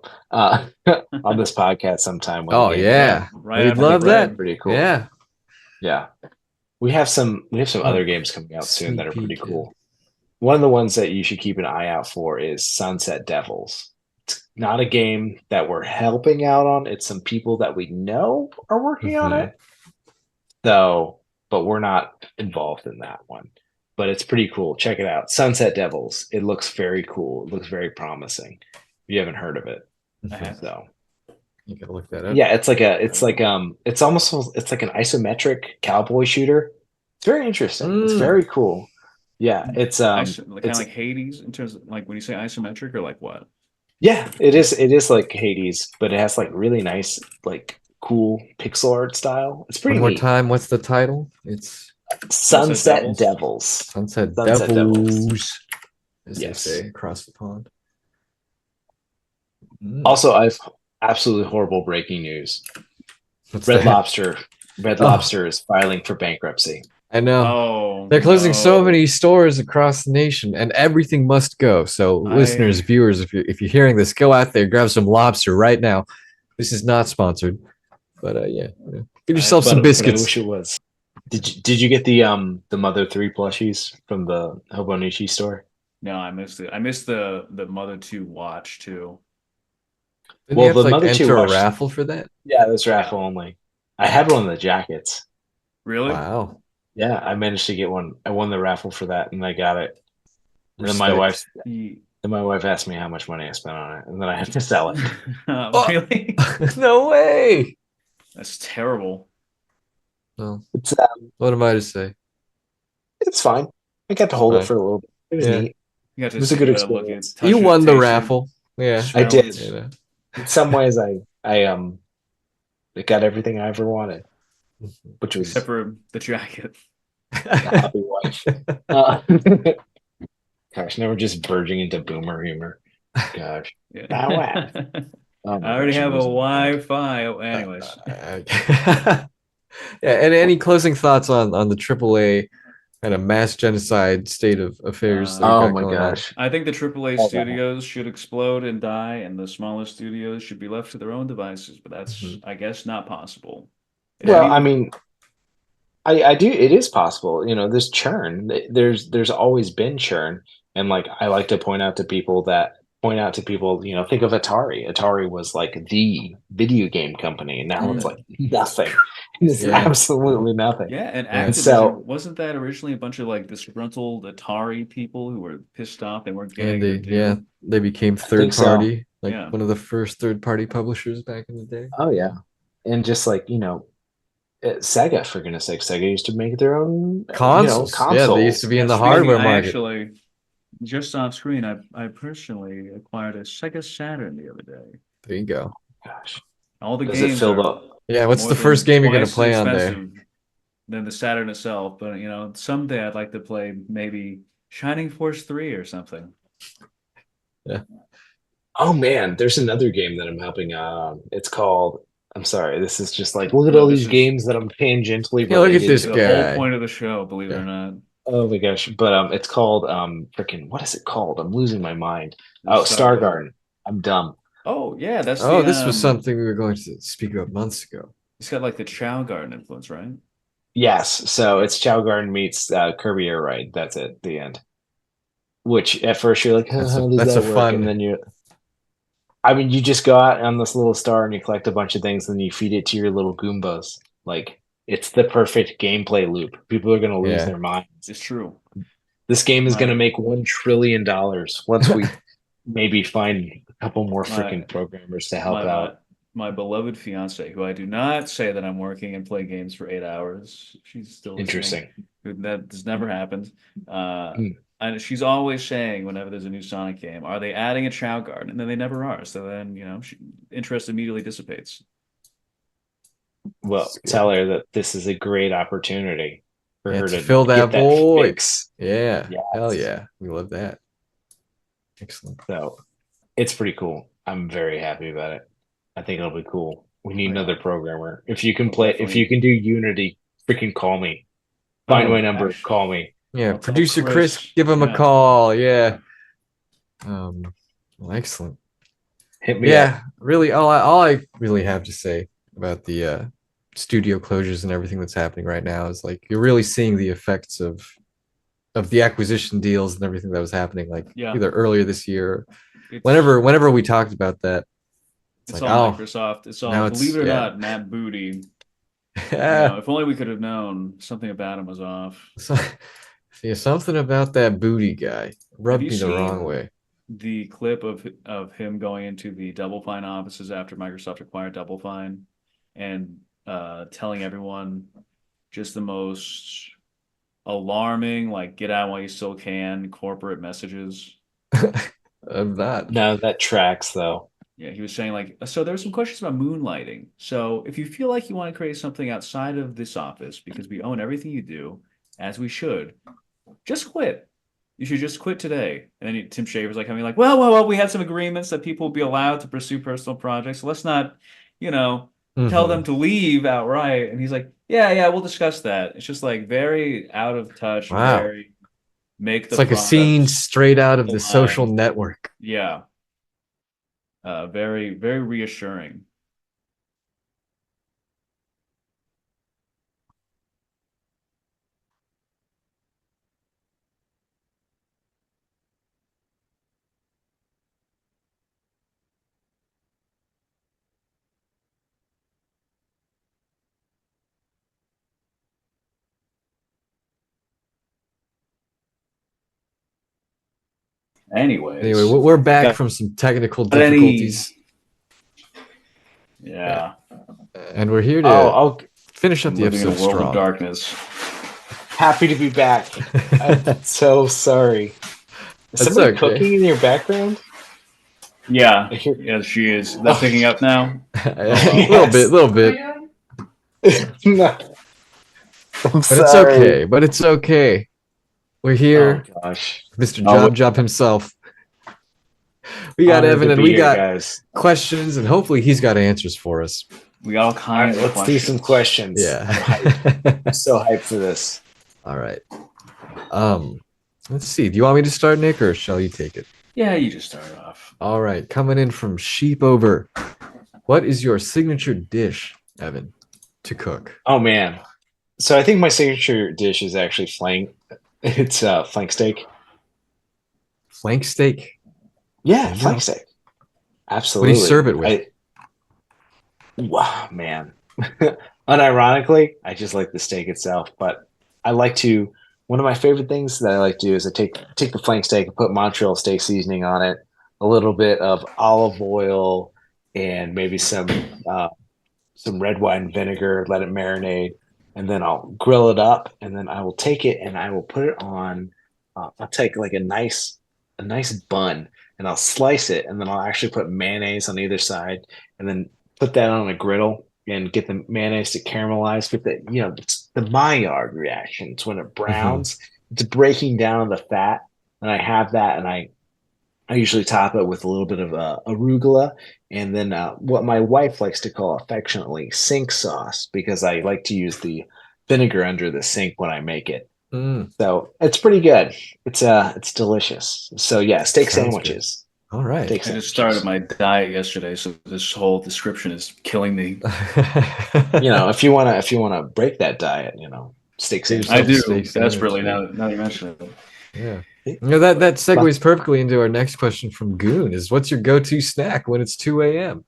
on this podcast sometime when the Oh game comes out. Yeah, yeah, right we'd I after think love that'd be that. Bread. pretty cool. Yeah. Yeah, we have some Oh, other games coming out soon that sneak are pretty peek. Yeah. cool. One of the ones that you should keep an eye out for is Sunset Devils. It's not a game that we're helping out on. It's some people that we know are working on Mhm. it. So, but we're not involved in that one. But it's pretty cool. Check it out. Sunset Devils. It looks very cool. It looks very promising. If you haven't heard of it. I Mhm. haven't. So You gotta look that up. yeah, it's like an isometric cowboy shooter. It's very interesting. It's Mm. very cool. Yeah, Like kind of it's like Hades in terms of like when you say isometric or like what? yeah, it is like Hades, but it has like really nice, like cool pixel art style. It's One pretty more neat. time. What's the title? It's Sunset Sunset Devils. Devils. Sunset Sunset Devils. Devils, as they Yes. say across the pond. Mm. Also, I've absolutely horrible breaking news. What's Red that? Lobster. Red Oh, Lobster is filing for bankruptcy. I know. Oh They're closing so no. many stores across the nation, and everything must go. So, listeners, I viewers, if you're hearing this, go out there, grab some lobster right now. This is not sponsored, but yeah. Get yourself some But I biscuits. wish it was. Did you get the Mother 3 plushies from the Hobonichi store? No, I missed it. I missed the Mother 2 watch too. Didn't you Well, have the to like Mother 2 enter a watched. raffle for that? Yeah, this raffle only. I had one of the jackets. Really? Wow. Yeah, I managed to get one. I won the raffle for that, and I got it. And Respect. then my wife asked me how much money I spent on it, and then I had to sell it. Oh, Really? no way. That's terrible. Well, It's what am I to say? it's fine. I got to It's hold it fine. for a little bit. It was Yeah. neat. You got It to was a see good it, look at, experience. You touch it, won the taste it, raffle. Yeah. I smell did. it. You know. In some ways, I got everything I ever wanted, which Except was for the jacket. the happy wife. Uh, gosh, now we're just verging into boomer humor. Gosh. Yeah. Bow wow. Oh I my already gosh, I'm have a losing my mind. Wi-Fi. Oh, anyways. Yeah. And any closing thoughts on the AAA kind of mass genocide state of affairs that we Oh got my going on? gosh. I think the AAA Oh, wow. studios should explode and die, and the smaller studios should be left to their own devices. But that's, Mhm. I guess, not possible. It'd Well, be I mean, I do. It is possible. There's churn. There's always been churn, and like I like to point out to people. Think of Atari. Atari was like the video game company, and now it's Yeah. like nothing. It's Yeah. absolutely nothing. yeah, and Yeah. And Activision so wasn't that originally a bunch of like disgruntled Atari people who were pissed off they weren't And getting their due? they became I third think so. party, like Yeah. one of the first third party publishers back in the day. Oh yeah, and just like Sega, for goodness sake, Sega used to make their own Consoles. Yeah, they used to consoles. be Yeah, in the speaking, hardware I market. actually just off screen, I personally acquired a Sega Saturn the other day. There you go. Gosh, All the does it games fill are the? Yeah, what's more the first than game you're gonna twice as play on there? expensive than the Saturn itself. But someday I'd like to play maybe Shining Force 3 or something. Yeah. Oh man, there's another game that I'm helping out on. It's called. I'm sorry, this is just like look at No, all this these is games that I'm tangentially Yeah, look at related this the to. whole guy. point of the show, believe it Yeah. or not. Oh my gosh, but it's called freaking what is it called? I'm losing my mind. The Oh, Star Star Wars. Garden. I'm dumb. Oh yeah, that's Oh, the this was something we were going to speak about months ago. it's got like the Chow Garden influence, right? Yes, so Yeah. it's Chow Garden meets Kirby Air Ride. That's it, the end. Which at first you're like, how does That's a that work? And fun. then I mean, you just go out on this little star and you collect a bunch of things, and you feed it to your little Goombas. Like, it's the perfect gameplay loop. People are going to lose Yeah. their minds. It's true. This game is going My to make $1 trillion once we maybe find a couple more my freaking programmers to help my my out. my beloved fiance, who I do not say that I'm working and play games for 8 hours. She's still listening. Interesting. That has never happened. Uh, Hmm. and she's always saying whenever there's a new Sonic game, are they adding a Chow Garden? And then they never are. So then, interest immediately dissipates. Well, It's tell good. her that this is a great opportunity for Yeah, her to to fill that get that void. fix. Yeah. Hell Yes. yeah. We love that. Excellent. So it's pretty cool. I'm very happy about it. I think it'll be cool. We need Oh yeah, another programmer. If you can if you definitely. can do Unity, freaking call me. Find my Oh, number, actually, call me. Yeah, I'll tell producer Chris, Chris. give him a Yeah. call. Yeah. Um, well, excellent. Hit me up. Yeah, really, all I really have to say about the studio closures and everything that's happening right now is like you're really seeing the effects of the acquisition deals and everything that was happening like Yeah. either earlier this year, It's whenever we talked about that, it's it's like, all oh, Microsoft. It's all, now believe it's it or yeah. not, Matt Booty. Yeah. If only we could have known something about him was off. So, yeah, something about that booty guy Have you rubbed me the wrong seen way. the clip of him going into the Double Fine offices after Microsoft acquired Double Fine and telling everyone just the most alarming, like get out while you still can, corporate messages? I'm not. No, that tracks though. Yeah, he was saying like, so there were some questions about moonlighting. So if you feel like you want to create something outside of this office because we own everything you do, as we should, just quit. You should just quit today. And then Tim Shaver's like coming like, well, we had some agreements that people will be allowed to pursue personal projects. So let's not, you know, tell them Hmm. to leave outright. And he's like, yeah, we'll discuss that. It's just like very out of touch, Wow. very make It's the like a scene product straight out of the Social blind. Network. Yeah, very, very reassuring. Anyways, Anyway, we're back got from some technical any? difficulties, Yeah. and we're here to Oh, finish up the Living in episode a world of strong. darkness. happy to be back. I'm so sorry. Is That's somebody okay. cooking in your background? Yeah, I hear- yeah, she is. Is that Oh. picking up now? A Yes. little bit. No, I'm But sorry. it's okay. But it's okay. We're here, Oh gosh. Mr. Oh, JobJob himself. We got Honored Evan, to and be we here, got guys. questions, and hopefully he's got answers for us. we got all All right, kinds of let's do some questions. Yeah. I'm so hyped for this. All right. Let's see. Do you want me to start, Nick, or shall you take it? Yeah, you just start off. All right. Coming in from Sheep Over. What is your signature dish, Evan, to cook? Oh man. So I think my signature dish is actually flank. It's flank steak. Flank steak. Yeah, There you flank go. steak. What Absolutely. do you serve it with? Wow, man. Unironically, I just like the steak itself, but I like to. One of my favorite things that I like to do is I take the flank steak and put Montreal steak seasoning on it, a little bit of olive oil, and maybe some red wine vinegar. Let it marinate, and then I'll grill it up, and then I will take it and I will put it on. I'll take like a nice bun, and I'll slice it, and then I'll actually put mayonnaise on either side, and then put that on a griddle and get the mayonnaise to caramelize with the, it's the Maillard reaction. It's when it browns, it's breaking down the fat. And I have that, and I usually top it with a little bit of arugula, and then what my wife likes to call affectionately sink sauce, because I like to use the vinegar under the sink when I make it. Mm, So it's pretty good. It's delicious. So yeah, steak Sounds sandwiches. all right. Steak I just sandwiches. started my diet yesterday, so this whole description is killing me. If you wanna break that diet, steak Steak sandwiches. I do sandwich, desperately yeah. now you mention it. Yeah. That segues perfectly into our next question from Goon is what's your go-to snack when it's 2 a.m.?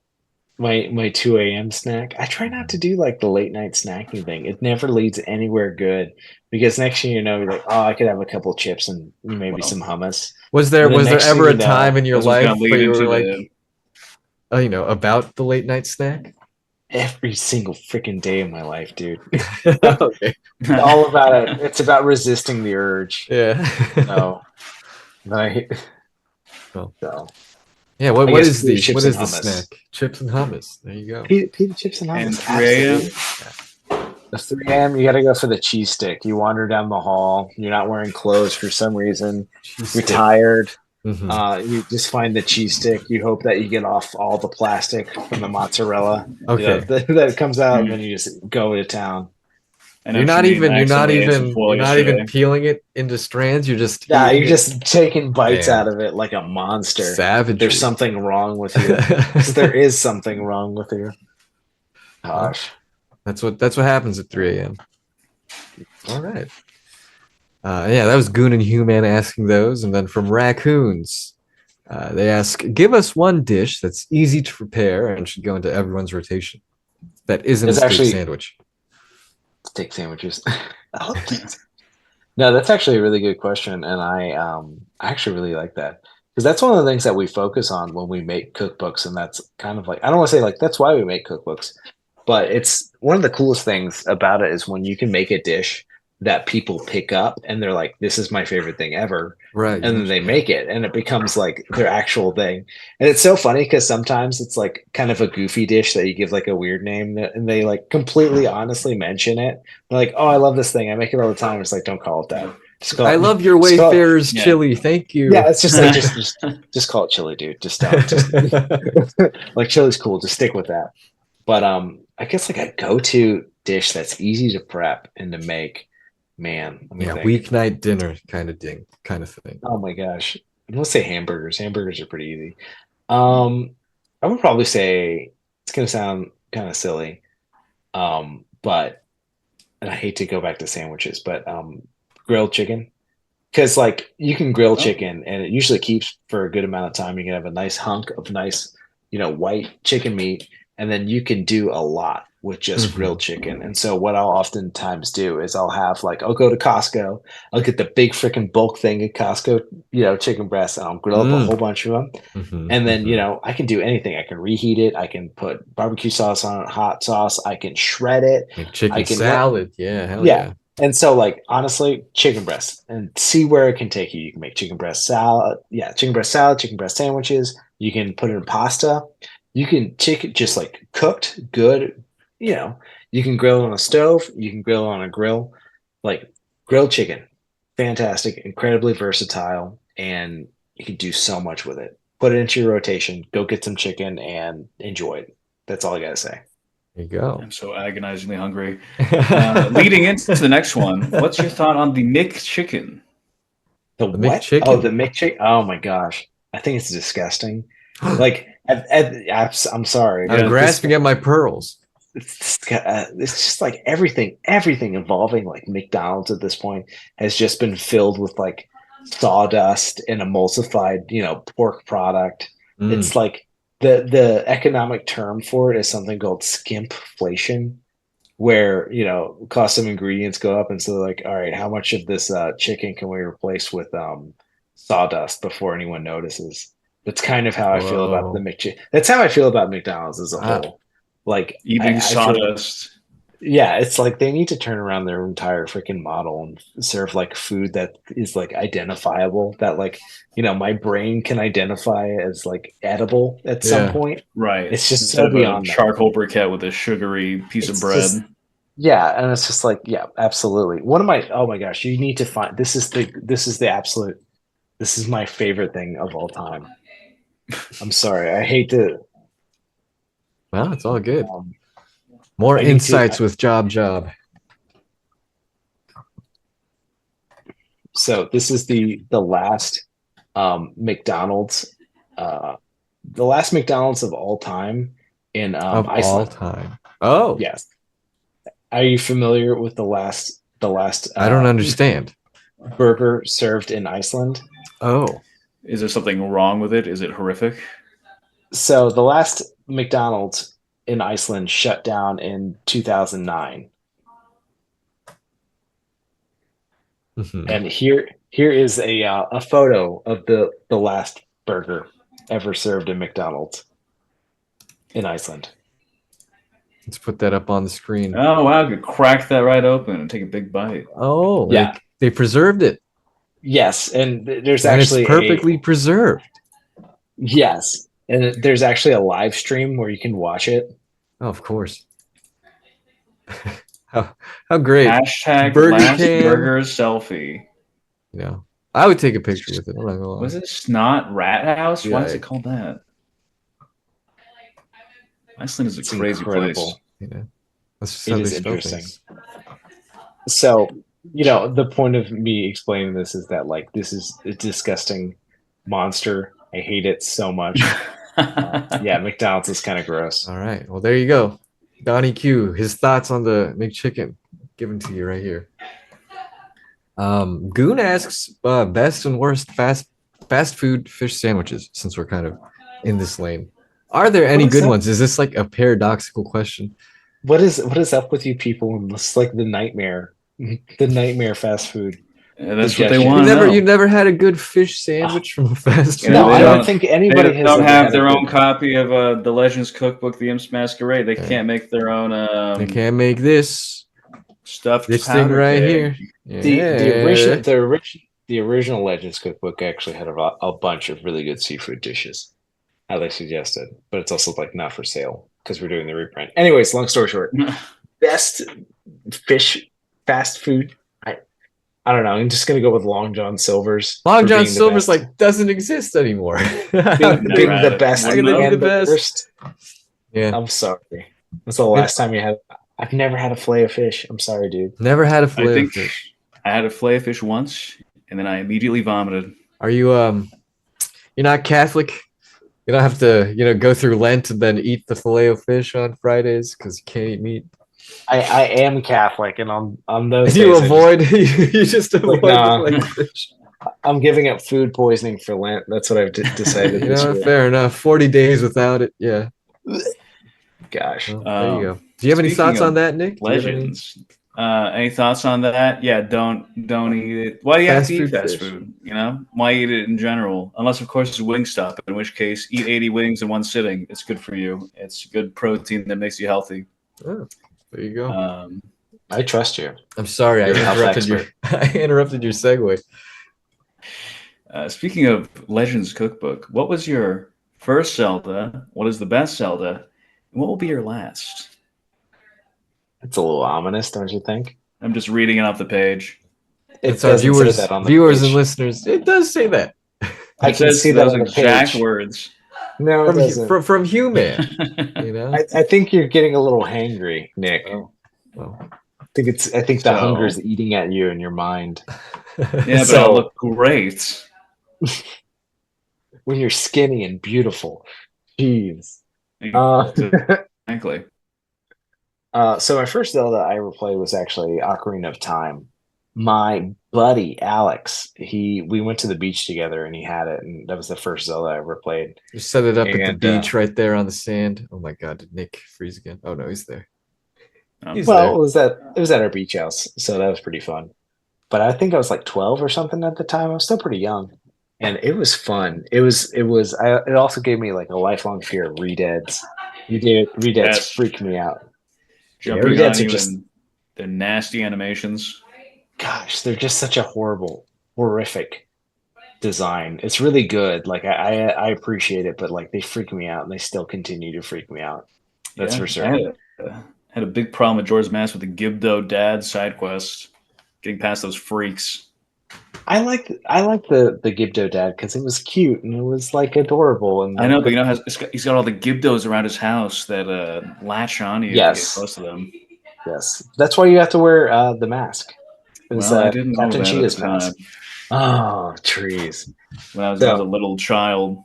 My 2 a.m. snack. I try not to do like the late night snacking thing. It never leads anywhere good, because next thing you know, you're like, oh, I could have a couple chips and maybe some hummus. Was there And then next ever a thing you time know, in your This was life gonna lead where you were into like, the about the late night snack? every single freaking day of my life, dude. Okay. It's all about it. It's about resisting the urge. Yeah. No. I, Well, so yeah. What I what guess is pita the chips what and is the hummus. snack? Chips and hummus. There you go. Pita chips and and hummus. 3 a.m. Absolutely. The 3 a.m. You got to go for the cheese stick. You wander down the hall. You're not wearing clothes for some reason. Cheese You're stick. tired. Mhm. You just find the cheese stick. You hope that you get off all the plastic from the mozzarella. Okay. That comes out, and then you just go to town. I know You're what not you mean. even I you're not accidentally ate some even foil you're not even yesterday. peeling it into strands. You're just Yeah, eating you're it. just taking bites Man. out of it like a monster. Savagery. There's something wrong with you. 'Cause there is something wrong with you. Gosh. That's what happens at 3 a.m. All right. Yeah, that was Goon and Human asking those, and then from Raccoons, they ask, "Give us one dish that's easy to prepare and should go into everyone's rotation that isn't It's a steak actually- sandwich." Steak sandwiches. I love steak. No, that's actually a really good question, and I actually really like that, because that's one of the things that we focus on when we make cookbooks, and that's kind of like, I don't want to say like that's why we make cookbooks, but it's one of the coolest things about it is when you can make a dish that people pick up and they're like, this is my favorite thing ever. Right. And then they make it and it becomes like their actual thing. And it's so funny because sometimes it's like kind of a goofy dish that you give like a weird name and they like completely honestly mention it. They're like, oh, I love this thing. I make it all the time. It's like, don't call it that. Just call I it, love your just call it- Wayfarer's yeah. chili. Thank you. yeah, it's just like just call it chili, dude. Just don't like chili's cool. Just stick with that. But I guess like a go-to dish that's easy to prep and to make, man. Let me Yeah, think. weeknight dinner kind of thing. Oh my gosh. Let's say hamburgers. Hamburgers are pretty easy. I would probably say it's gonna sound kind of silly. But and I hate to go back to sandwiches, but grilled chicken. Because like you can grill chicken and it usually keeps for a good amount of time. You can have a nice hunk of nice, white chicken meat, and then you can do a lot with just Mhm. grilled chicken. And so what I'll oftentimes do is I'll go to Costco, I'll get the big freaking bulk thing at Costco, chicken breasts, and I'll grill up a whole bunch of them. Mhm. And then, Mhm. I can do anything. I can reheat it. I can put barbecue sauce on it, hot sauce. I can shred it. Like I chicken can salad. Yeah, hell yeah. yeah. And so, like, honestly, chicken breast and see where it can take you. You can make chicken breast salad. Yeah, chicken breast salad, chicken breast sandwiches. You can put it in pasta. You can chicken just like cooked good. You know, you can grill it on a stove. You can grill it on a grill. Like grilled chicken, fantastic, incredibly versatile, and you can do so much with it. Put it into your rotation. Go get some chicken and enjoy it. That's all I gotta say. There you go. I'm so agonizingly hungry. Leading into the next one, what's your thought on the McChicken? The The what? Oh, the McChicken. McChicken. Oh my gosh, I think it's disgusting. Like, I'm sorry, I'm Yeah, but this grasping at my pearls. it's just like everything involving like McDonald's at this point has just been filled with like sawdust and emulsified, pork product. Mm. It's like the economic term for it is something called skimpflation, where cost of ingredients go up, and so they're like, all right, how much of this chicken can we replace with sawdust before anyone notices? That's kind of how I feel about the Whoa. McChicken. That's how I feel about McDonald's as a Wow. whole. Like eating I feel like, sawdust. yeah, it's like they need to turn around their entire freaking model and serve like food that is like identifiable, that like my brain can identify as like edible at some Yeah. point. Right. It's just Instead so of a beyond that. charcoal briquette with a sugary piece of It's just bread. yeah, and it's just like, yeah, absolutely. One of my oh my gosh, you need to find this is my favorite thing of all time. I'm sorry, I hate to. Well, it's all good. Um, More I need to. insights with Job. So this is the last McDonald's, uh, the last McDonald's of all time in Of all Iceland. time. Oh, Yes, are you familiar with the last I don't understand. burger served in Iceland? Oh. Is there something wrong with it? Is it horrific? So the last McDonald's in Iceland shut down in 2009. Mhm. And here is a photo of the last burger ever served in McDonald's in Iceland. Let's put that up on the screen. Oh wow, I could crack that right open and take a big bite. Oh, Yeah. they preserved it. Yes, and there's And it's actually perfectly preserved. yes, and there's actually a live stream where you can watch it. Oh, of course. how great. Hashtag Burger last King. burger selfie. You know, I would take a picture with it. I'm not gonna lie. Was it Snot Rat House? Why is Yeah. it called that? Iceland is a It's crazy incredible. place. You know, that's just It how they is spell interesting. things. So, the point of me explaining this is that like this is a disgusting monster. I hate it so much. Yeah, McDonald's is kind of gross. All right. Well, there you go. Donnie Q, his thoughts on the McChicken, given to you right here. Goon asks best and worst fast food fish sandwiches, since we're kind of in this lane. Are there any What is good that? ones? Is this like a paradoxical question? What is up with you people? And this is like the nightmare fast food. Yeah, that's what they Suggestion. want to know. You never had a good fish sandwich from a fast food? Yeah, No, they I don't- don't think anybody They has don't ever have had their a own good- copy of the Legends Cookbook, The Imps Masquerade. They Yeah. can't make their own They can't make this stuffed thing powder right keg. here. The original Legends Cookbook actually had a bunch of really good seafood dishes, as I suggested, but it's also like not for sale because we're doing the reprint. Anyways, long story short, best fish fast food. I don't know. I'm just gonna go with Long John Silver's. Long for John being the Silver's best. like doesn't exist anymore. being, Never being had the it. best How can they be and the the best? worst. Yeah. I'm sorry. That's the last time you had. I've never had a fillet of fish. I'm sorry, dude. Never had a I fillet of think fish. I had a fillet of fish once, and then I immediately vomited. Are you you're not Catholic? You don't have to, go through Lent and then eat the fillet of fish on Fridays because you can't eat meat. I am Catholic, and on those You days, avoid you just avoid nah. the fillet of fish. I'm giving up food poisoning for Lent. That's what I've decided You this know, year. fair enough. 40 days without it. Yeah. Gosh. Well, there you go. Do you have any Speaking thoughts on of that, Nick? Do you have any legends, any thoughts on that? Yeah, don't eat it. Why do you have to fast eat food fast fish? food? You know, why eat it in general? Unless, of course, it's Wingstop, in which case, eat 80 wings in one sitting. It's good for you. It's good protein that makes you healthy. Oh, there you go. Um, I trust you. I'm sorry, I You're a health interrupted your expert. I interrupted your segue. Speaking of Legends Cookbook, what was your first Zelda? What is the best Zelda? And what will be your last? It's a little ominous, don't you think? I'm just reading it off the page. It That's our doesn't say that on the viewers and page. listeners. It does say that. I It can says see that those on the exact page. words. No, it doesn't. From Human, you know. I think you're getting a little hangry, Nick. Oh, well. I think the hunger So, is eating at you in your mind. yeah, but I'll So look great. when you're skinny and beautiful, jeez. Uh, Exactly. so my first Zelda I ever played was actually Ocarina of Time. My buddy Alex, we went to the beach together and he had it, and that was the first Zelda I ever played. Just set it up at the And beach right there on the sand. Oh my God, did Nick freeze again? Oh no, he's there. He's well, there. it was at our beach house, so that was pretty fun. But I think I was like 12 or something at the time. I was still pretty young. And it was fun. It also gave me like a lifelong fear of redeads. Redeads Yes. freak me out. Yeah, Jumping on redeads are you just, and the nasty animations. gosh, they're just such a horrific design. It's really good. Like I appreciate it, but like they freak me out and they still continue to freak me out. That's Yeah, for certain. had a big problem with George's Mask with the Gibdo dad side quest. Getting past those freaks. I like the Gibdo dad because it was cute and it was like adorable and I know, like but you know, he's got all the Gibdos around his house that latch on you if you get yes, close to them. yes. That's why you have to wear the mask. It was Well, I didn't know Captain that at the Cheetah's time mask. Oh, trees. when I was a So, little child.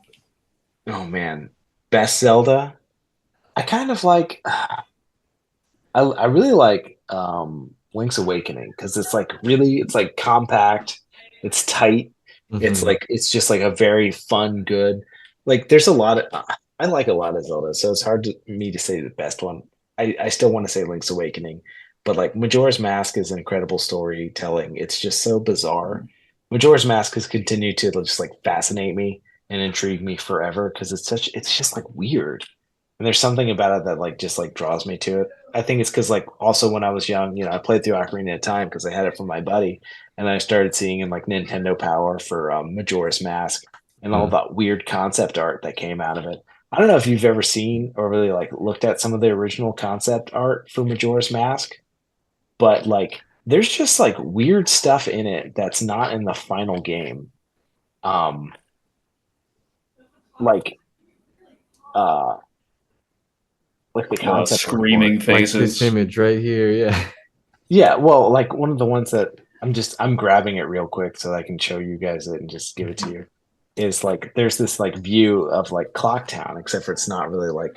oh man, best Zelda. I kind of like. I really like Link's Awakening because it's like compact, it's tight, Mhm. it's just like a very fun, good. Like there's a lot of I like a lot of Zelda, so it's hard to me to say the best one. I still want to say Link's Awakening, but like Majora's Mask is incredible storytelling. It's just so bizarre. Majora's Mask has continued to just like fascinate me and intrigue me forever because it's just like weird. And there's something about it that like just like draws me to it. I think it's because like also when I was young, I played through Ocarina of Time because I had it from my buddy, and I started seeing in like Nintendo Power for Majora's Mask and all Mm. that weird concept art that came out of it. I don't know if you've ever seen or really like looked at some of the original concept art for Majora's Mask, but like there's just like weird stuff in it that's not in the final game. Um, like uh, like the concept art for it. Screaming Like this faces. image right here. Yeah. Yeah, well, like one of the ones that I'm grabbing it real quick so that I can show you guys it and just give it to you. Is like there's this like view of like Clock Town, except for it's not really like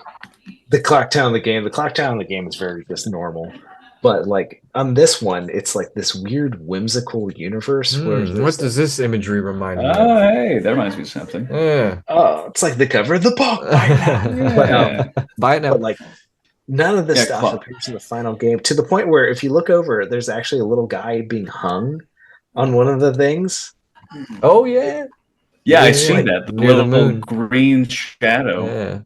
the Clock Town of the game. The Clock Town of the game is very just normal. But like on this one, it's like this weird whimsical universe where What there's like does this imagery remind me of? Oh, hey, that reminds me of something. Yeah. oh, it's like the cover of the book by now. But Yeah. Buy it but now. like none of this Yeah, stuff appears in the final game to the point where if you look over, there's actually a little guy being hung on one of the things. Oh yeah. Yeah, I Yeah, It's seen yeah. like, that. The Near the little moon. green shadow. Yeah.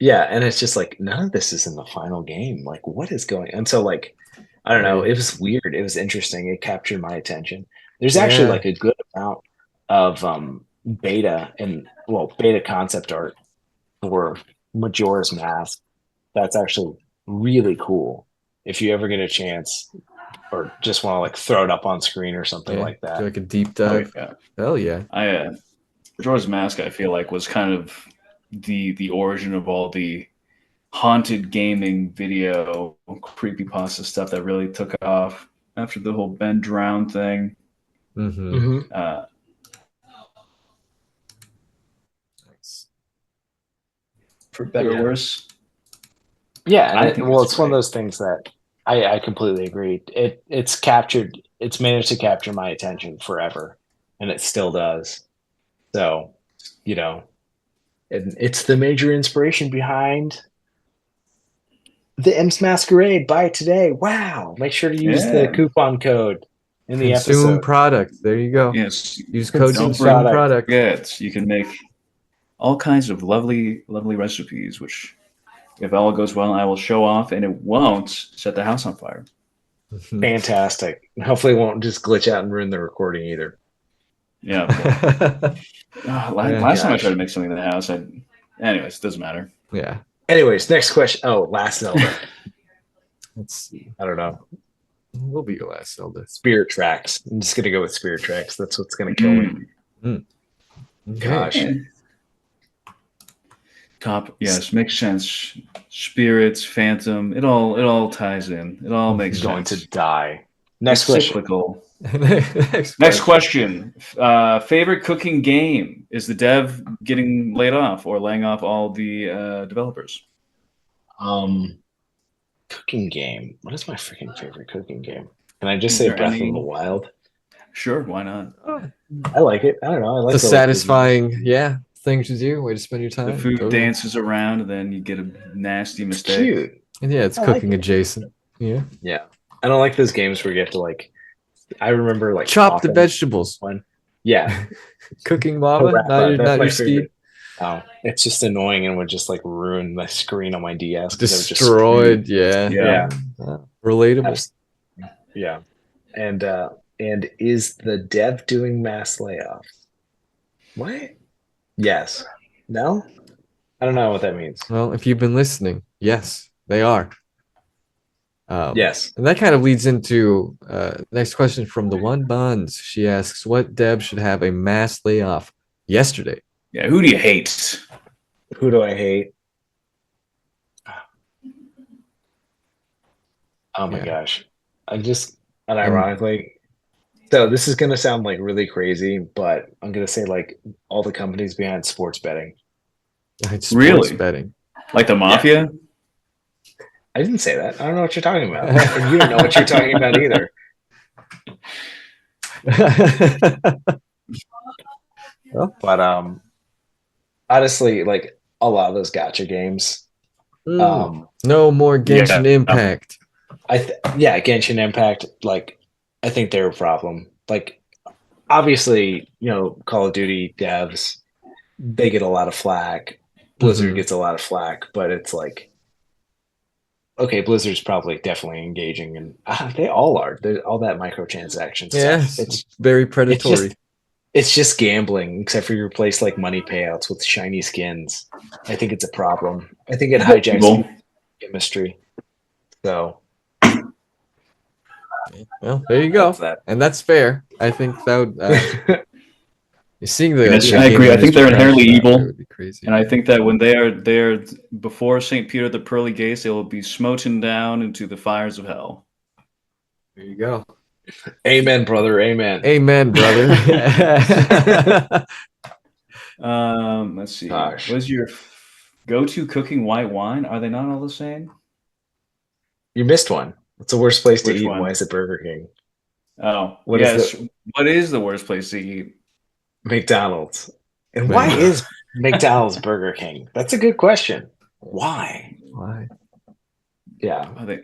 yeah, and it's just like none of this is in the final game. Like, what is going? And so, like, I don't know. Right. It was weird. It was interesting. It captured my attention. There's actually Yeah. like a good amount of beta concept art for Majora's Mask. That's actually really cool. If you ever get a chance, or just want to like throw it up on screen or something Yeah. like Do that. like a deep Oh dive. yeah. Hell yeah. Majora's Mask, I feel like, was kind of the origin of all the haunted gaming video creepypasta stuff that really took off after the whole Ben Drown thing. Mm-hmm. Hmm. Uh, Nice. for better or Yeah. worse, Yeah, and I think well, it's it's one of great. those things that I completely agree. It's managed to capture my attention forever, and it still does. So, you know, and it's the major inspiration behind The M's Masquerade, buy it today. Wow. Make sure to use the Yeah. coupon code in the Consume episode. product. There you go. Yes. Use code Consume consume product. product. Forget you can make all kinds of lovely, lovely recipes, which, if all goes well, I will show off, and it won't set the house on fire. Fantastic. Hopefully it won't just glitch out and ruin the recording either. Yeah. Yeah. Last time I Gosh. tried to make something in the house, anyways, it doesn't matter. Anyways, next question. Oh, last Zelda. Let's see. I don't know. What will be your last Zelda? Spirit Tracks. I'm just gonna go with Spirit Tracks. That's what's gonna kill me. Okay. Gosh. Yeah. Top, yes, makes sense. Spirits, Phantom, it all ties in. It all makes He's going sense. to die. Next It's question. cyclical. Next Question. Favorite cooking game? Is the dev getting laid off or laying off all the developers? Cooking game. What is my freaking favorite cooking game? Can I just Is say there Breath any- of the Wild? Sure, why not? I like it. I don't know. I like It's a the satisfying, thing to do. Way to spend your time. The food Totally. dances around, and then you get a nasty It's mistake. cute. And yeah, it's I like cooking it. adjacent. Yeah. Yeah. I don't like those games where you have to like. I remember like Chop the often- vegetables. Yeah. Cooking lava. Parappa, Not your, that's not my your speed. favorite. Oh, it's just annoying and would just like ruin my screen on my DS. 'cause I would just Destroyed. Yeah. Yeah. Relatable. Abs- Yeah. And is the dev doing mass layoffs? What? Yes. No? I don't know what that means. Well, if you've been listening, yes, they are. Yes. And that kind of leads into next question from the one Buns. She asks, "What dev should have a mass layoff yesterday?" Yeah, who do you hate? Who do I hate? Oh my Yeah. gosh. Unironically. So this is gonna sound like really crazy, but I'm gonna say like all the companies behind sports betting. It's Really? sports betting. Like the mafia? I didn't say that. I don't know what you're talking about. And you don't know what you're talking about either. But honestly, like a lot of those gotcha games. No more Genshin Yeah. Impact. Yeah, Genshin Impact, like I think they're a problem. Like obviously, Call of Duty devs, they get a lot of flack. Blizzard Mhm. gets a lot of flack, but it's like okay, Blizzard's probably definitely engaging and they all are. All that microtransaction Yeah, stuff. it's very predatory. It's just gambling, except for you replace like money payouts with shiny skins. I think it's a problem. I think it hijacks Well, chemistry. So Well, there you go. that's that. And that's fair. I think that would. You're seeing the. Yes, the I game agree. I think industry they're inherently crash that, evil. It would be crazy. and I think that when they're before St. Peter the Pearly Gates, they will be smoten down into the fires of hell. There you go. Amen, brother. Amen. Amen, brother. Let's see. Gosh. What is your go-to cooking white wine? Are they not all the same? You missed one. What's the worst place to Which eat? one? Why is it Burger King? Oh, What is yes. What is the worst place to eat? McDonald's. And why Man. is McDonald's Burger King? That's a good question. Why? Why? Yeah. Are they,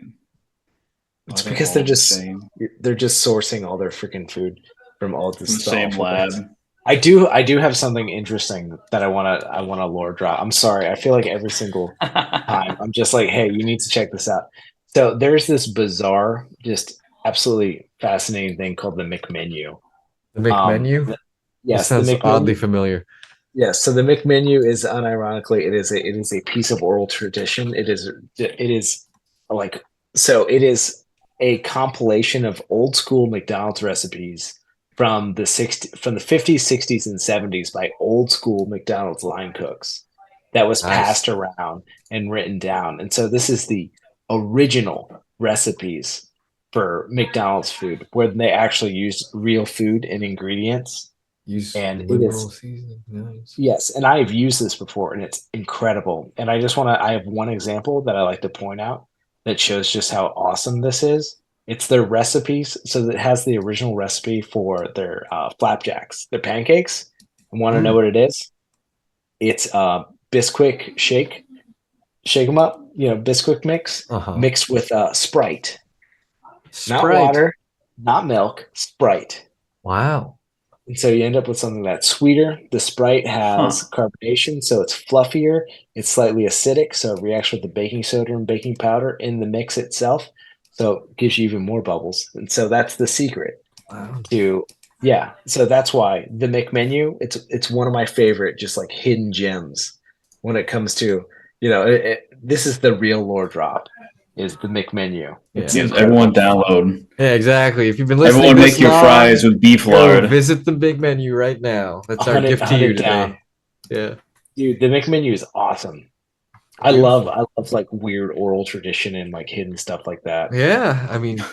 It's are they because all they're the just same? they're just sourcing all their freaking food from all this From the same awful lab. things. I do have something interesting that I wanna lore drop. I'm sorry. I feel like every single time I'm just like, hey, you need to check this out. So there's this bizarre, just absolutely fascinating thing called the McMenu. The McMenu? Yes, That sounds the McMenu. oddly familiar. Yes, so the McMenu is unironically it is a piece of oral tradition. It is like so it is a compilation of old school McDonald's recipes from the 50s, 60s, and 70s by old school McDonald's line cooks that was Nice. passed around and written down. And so this is the original recipes for McDonald's food where they actually use real food and ingredients. Use And it liberal is- seasoning. Nice. Yes, and I have used this before and it's incredible. And I have one example that I like to point out that shows just how awesome this is. It's their recipes. So it has the original recipe for their flapjacks, their pancakes. And want to know what it is? It's Bisquick shake. Shake them up. Bisquick mix mixed with Sprite. Not Sprite. water, not milk, Sprite. Wow. And so you end up with something that's sweeter. The Sprite has carbonation, so it's fluffier. It's slightly acidic, so it reacts with the baking soda and baking powder in the mix itself. So it gives you even more bubbles. And so that's the secret to, yeah. So that's why the McMenu, it's one of my favorite, just like hidden gems when it comes to, this is the real lore drop. Is the McMenu. Yes, everyone download. Yeah, exactly. If you've been listening, everyone make your fries with beef lard. Visit the big menu right now. That's our gift to you today. Yeah, dude, the McMenu is awesome. I love like weird oral tradition and like hidden stuff like that. Yeah, I mean,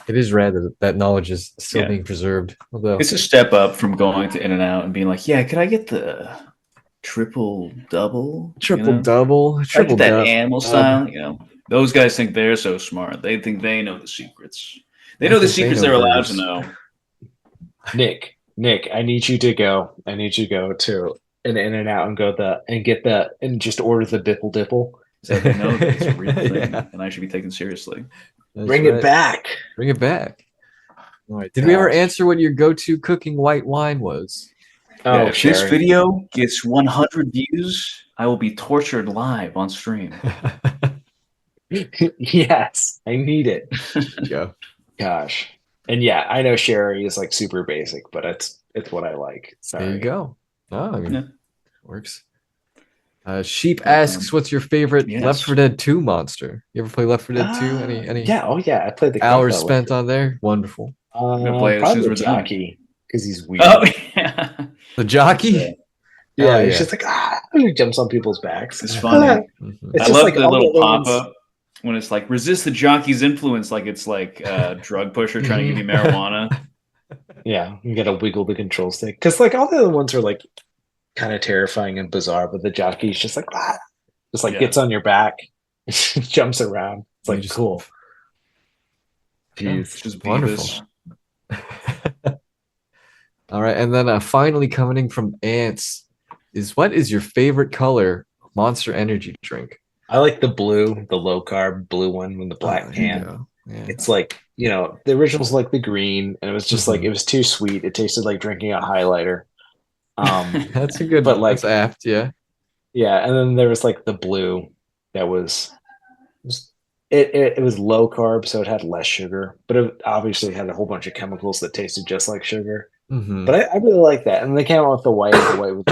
it is rad that knowledge is still being preserved. Although it's a step up from going to In-N-Out and being like, yeah, could I get the triple double? Triple double. That animal style, Those guys think they're so smart. They think they know the secrets. They know the secrets they're allowed to know. Nick, I need you to go. I need you to go to an In-N-Out and just order the Bipple Dipple. So they know that it's a real thing, and I should be taken seriously. Bring it back. Bring it back. All right. Did we ever answer what your go-to cooking white wine was? Oh, if this video gets 100 views, I will be tortured live on stream. Yes, I need it. Yeah. Gosh. And yeah, I know sherry is like super basic, but it's what I like. Sorry. There you go. Oh, I mean, works. Sheep asks, "What's your favorite Left 4 Dead 2 monster? You ever play Left 4 Dead 2? Any? Yeah. Oh yeah, I played the hours spent on there. Wonderful. Probably the jockey because he's weird. Oh yeah, the jockey. Yeah, he's just like he jumps on people's backs. It's funny. It's I love the little pop up when it's like resist the jockey's influence, like it's like a drug pusher trying to give you marijuana. Yeah, you gotta wiggle the control stick because like all the other ones are like kind of terrifying and bizarre, but the jockey's just like gets on your back, jumps around. It's like cool. It's just wonderful. All right, and then finally coming in from Ants is, what is your favorite color Monster Energy drink? I like the blue, the low carb blue one with the black can. Yeah. It's like, the original's like the green, and it was just like it was too sweet. It tasted like drinking a highlighter. That's a good, but like that's apt, yeah. And then there was like the blue that was it was low carb, so it had less sugar, but it obviously had a whole bunch of chemicals that tasted just like sugar. But I really like that. And they came out with the white with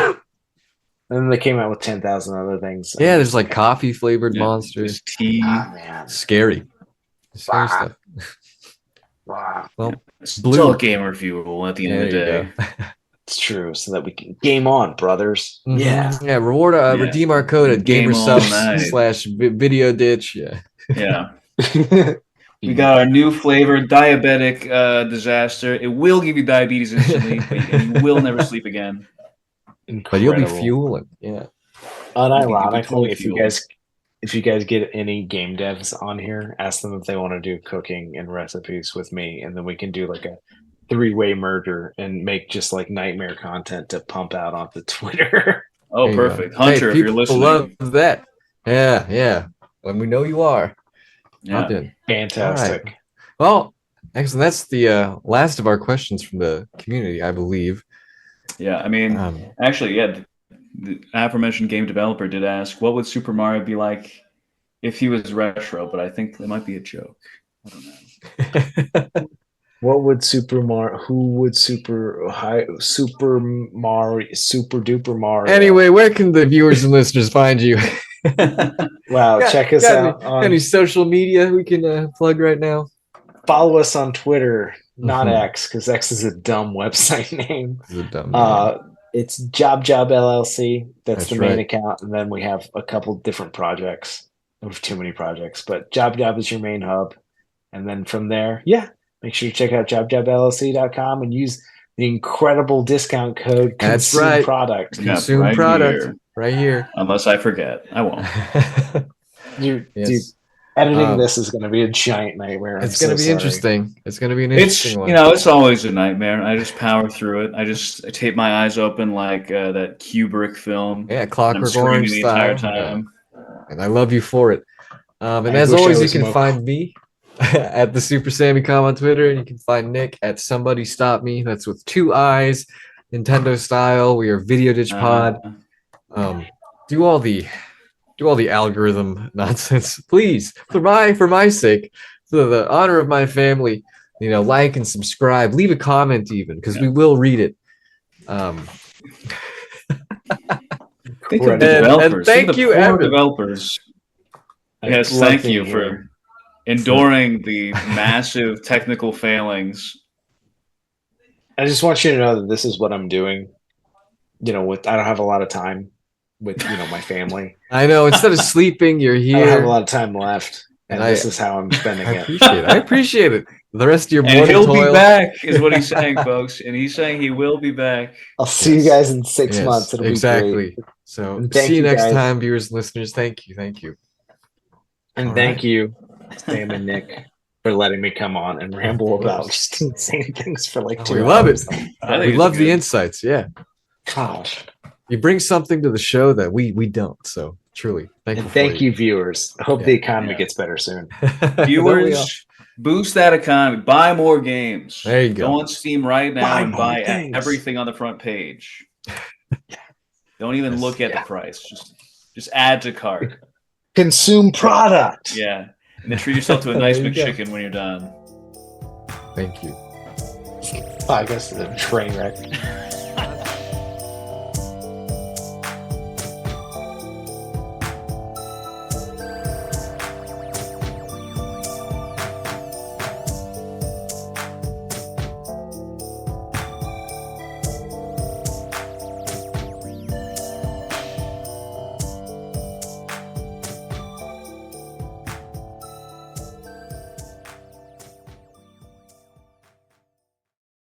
and then they came out with 10,000 other things. Yeah, there's like coffee flavored monsters, tea. Man, scary stuff. Wow. Well, it's all game reviewable at the end of the day. It's true, so that we can game on, brothers. Yeah. Reward redeem our code at gamersubs/video ditch. Yeah. We got our new flavor, diabetic disaster. It will give you diabetes instantly, but you will never sleep again. Incredible. But you'll be fueling. Yeah. Unironically, if you guys get any game devs on here, ask them if they want to do cooking and recipes with me, and then we can do like a 3-way merger and make just like nightmare content to pump out onto Twitter. Oh, perfect. Hunter, if you're listening. Love that. Yeah. When we know you are. Yeah. Fantastic. Right. Well, excellent. That's the last of our questions from the community, I believe. Yeah, I mean, actually, the aforementioned game developer did ask, what would Super Mario be like if he was retro? But I think that might be a joke. I don't know. What would Super Mario? Who would Super Duper Mario? Anyway, where can the viewers and listeners find you? Wow, check us out on any social media we can plug right now. Follow us on Twitter, not X, because X is a dumb website name. It's JobJob LLC. That's the main account, and then we have a couple different projects. We have too many projects, but JobJob is your main hub, and then from there, make sure you check out JobJobLLC.com and use the incredible discount code Consume Product. Consume Product. Right here. Unless I forget. I won't. Dude, editing this is going to be a giant nightmare. It's going to be interesting. It's going to be an interesting one. It's always a nightmare. I just power through it. I tape my eyes open like that Kubrick film. Yeah, Clockwork Orange the style. entire time. and I love you for it. And I as wish I always, you was can Mocha. find me at the Super Sammy.com on Twitter, and you can find Nick at Somebody Stop Me. That's with 2 eyes, Nintendo style. We are Video Ditch Pod. Do all the algorithm nonsense, please, for my sake, for the honor of my family. You know, like and subscribe, leave a comment even, because we will read it. Think of And developers. thank Think of the you, poor Evan. developers. Yes, love thank being you for here. enduring the massive technical failings. I just want you to know that this is what I'm doing. You know, with I don't have a lot of time with my family. I know, instead of sleeping, you're I don't have a here. lot of time left, and And this is how I'm spending it. I appreciate it. The rest of your And morning he'll toil. be back, is what he's saying, folks. And he's saying he will be back. I'll see you guys in 6 months. It'll be exactly. great. So And thank see you you, next guys. time, viewers and listeners. Thank you. And All thank right. you, Sam and Nick, for letting me come on and ramble about course. just insane things for like 2 We love it. hours. I think We it's love the good. insights. Yeah. Gosh. You bring something to the show that we don't. So truly, And thank you, viewers. I hope Yeah. the economy Yeah. gets better soon. Viewers, boost that economy. Buy more games. There you go. Go on Steam right now Buy and more buy things. everything on the front page. Don't even look at the price. Just add to cart. Consume product. Yeah. And then treat yourself to a nice There you go. McChicken when you're done. Thank you. I guess it's a train wreck.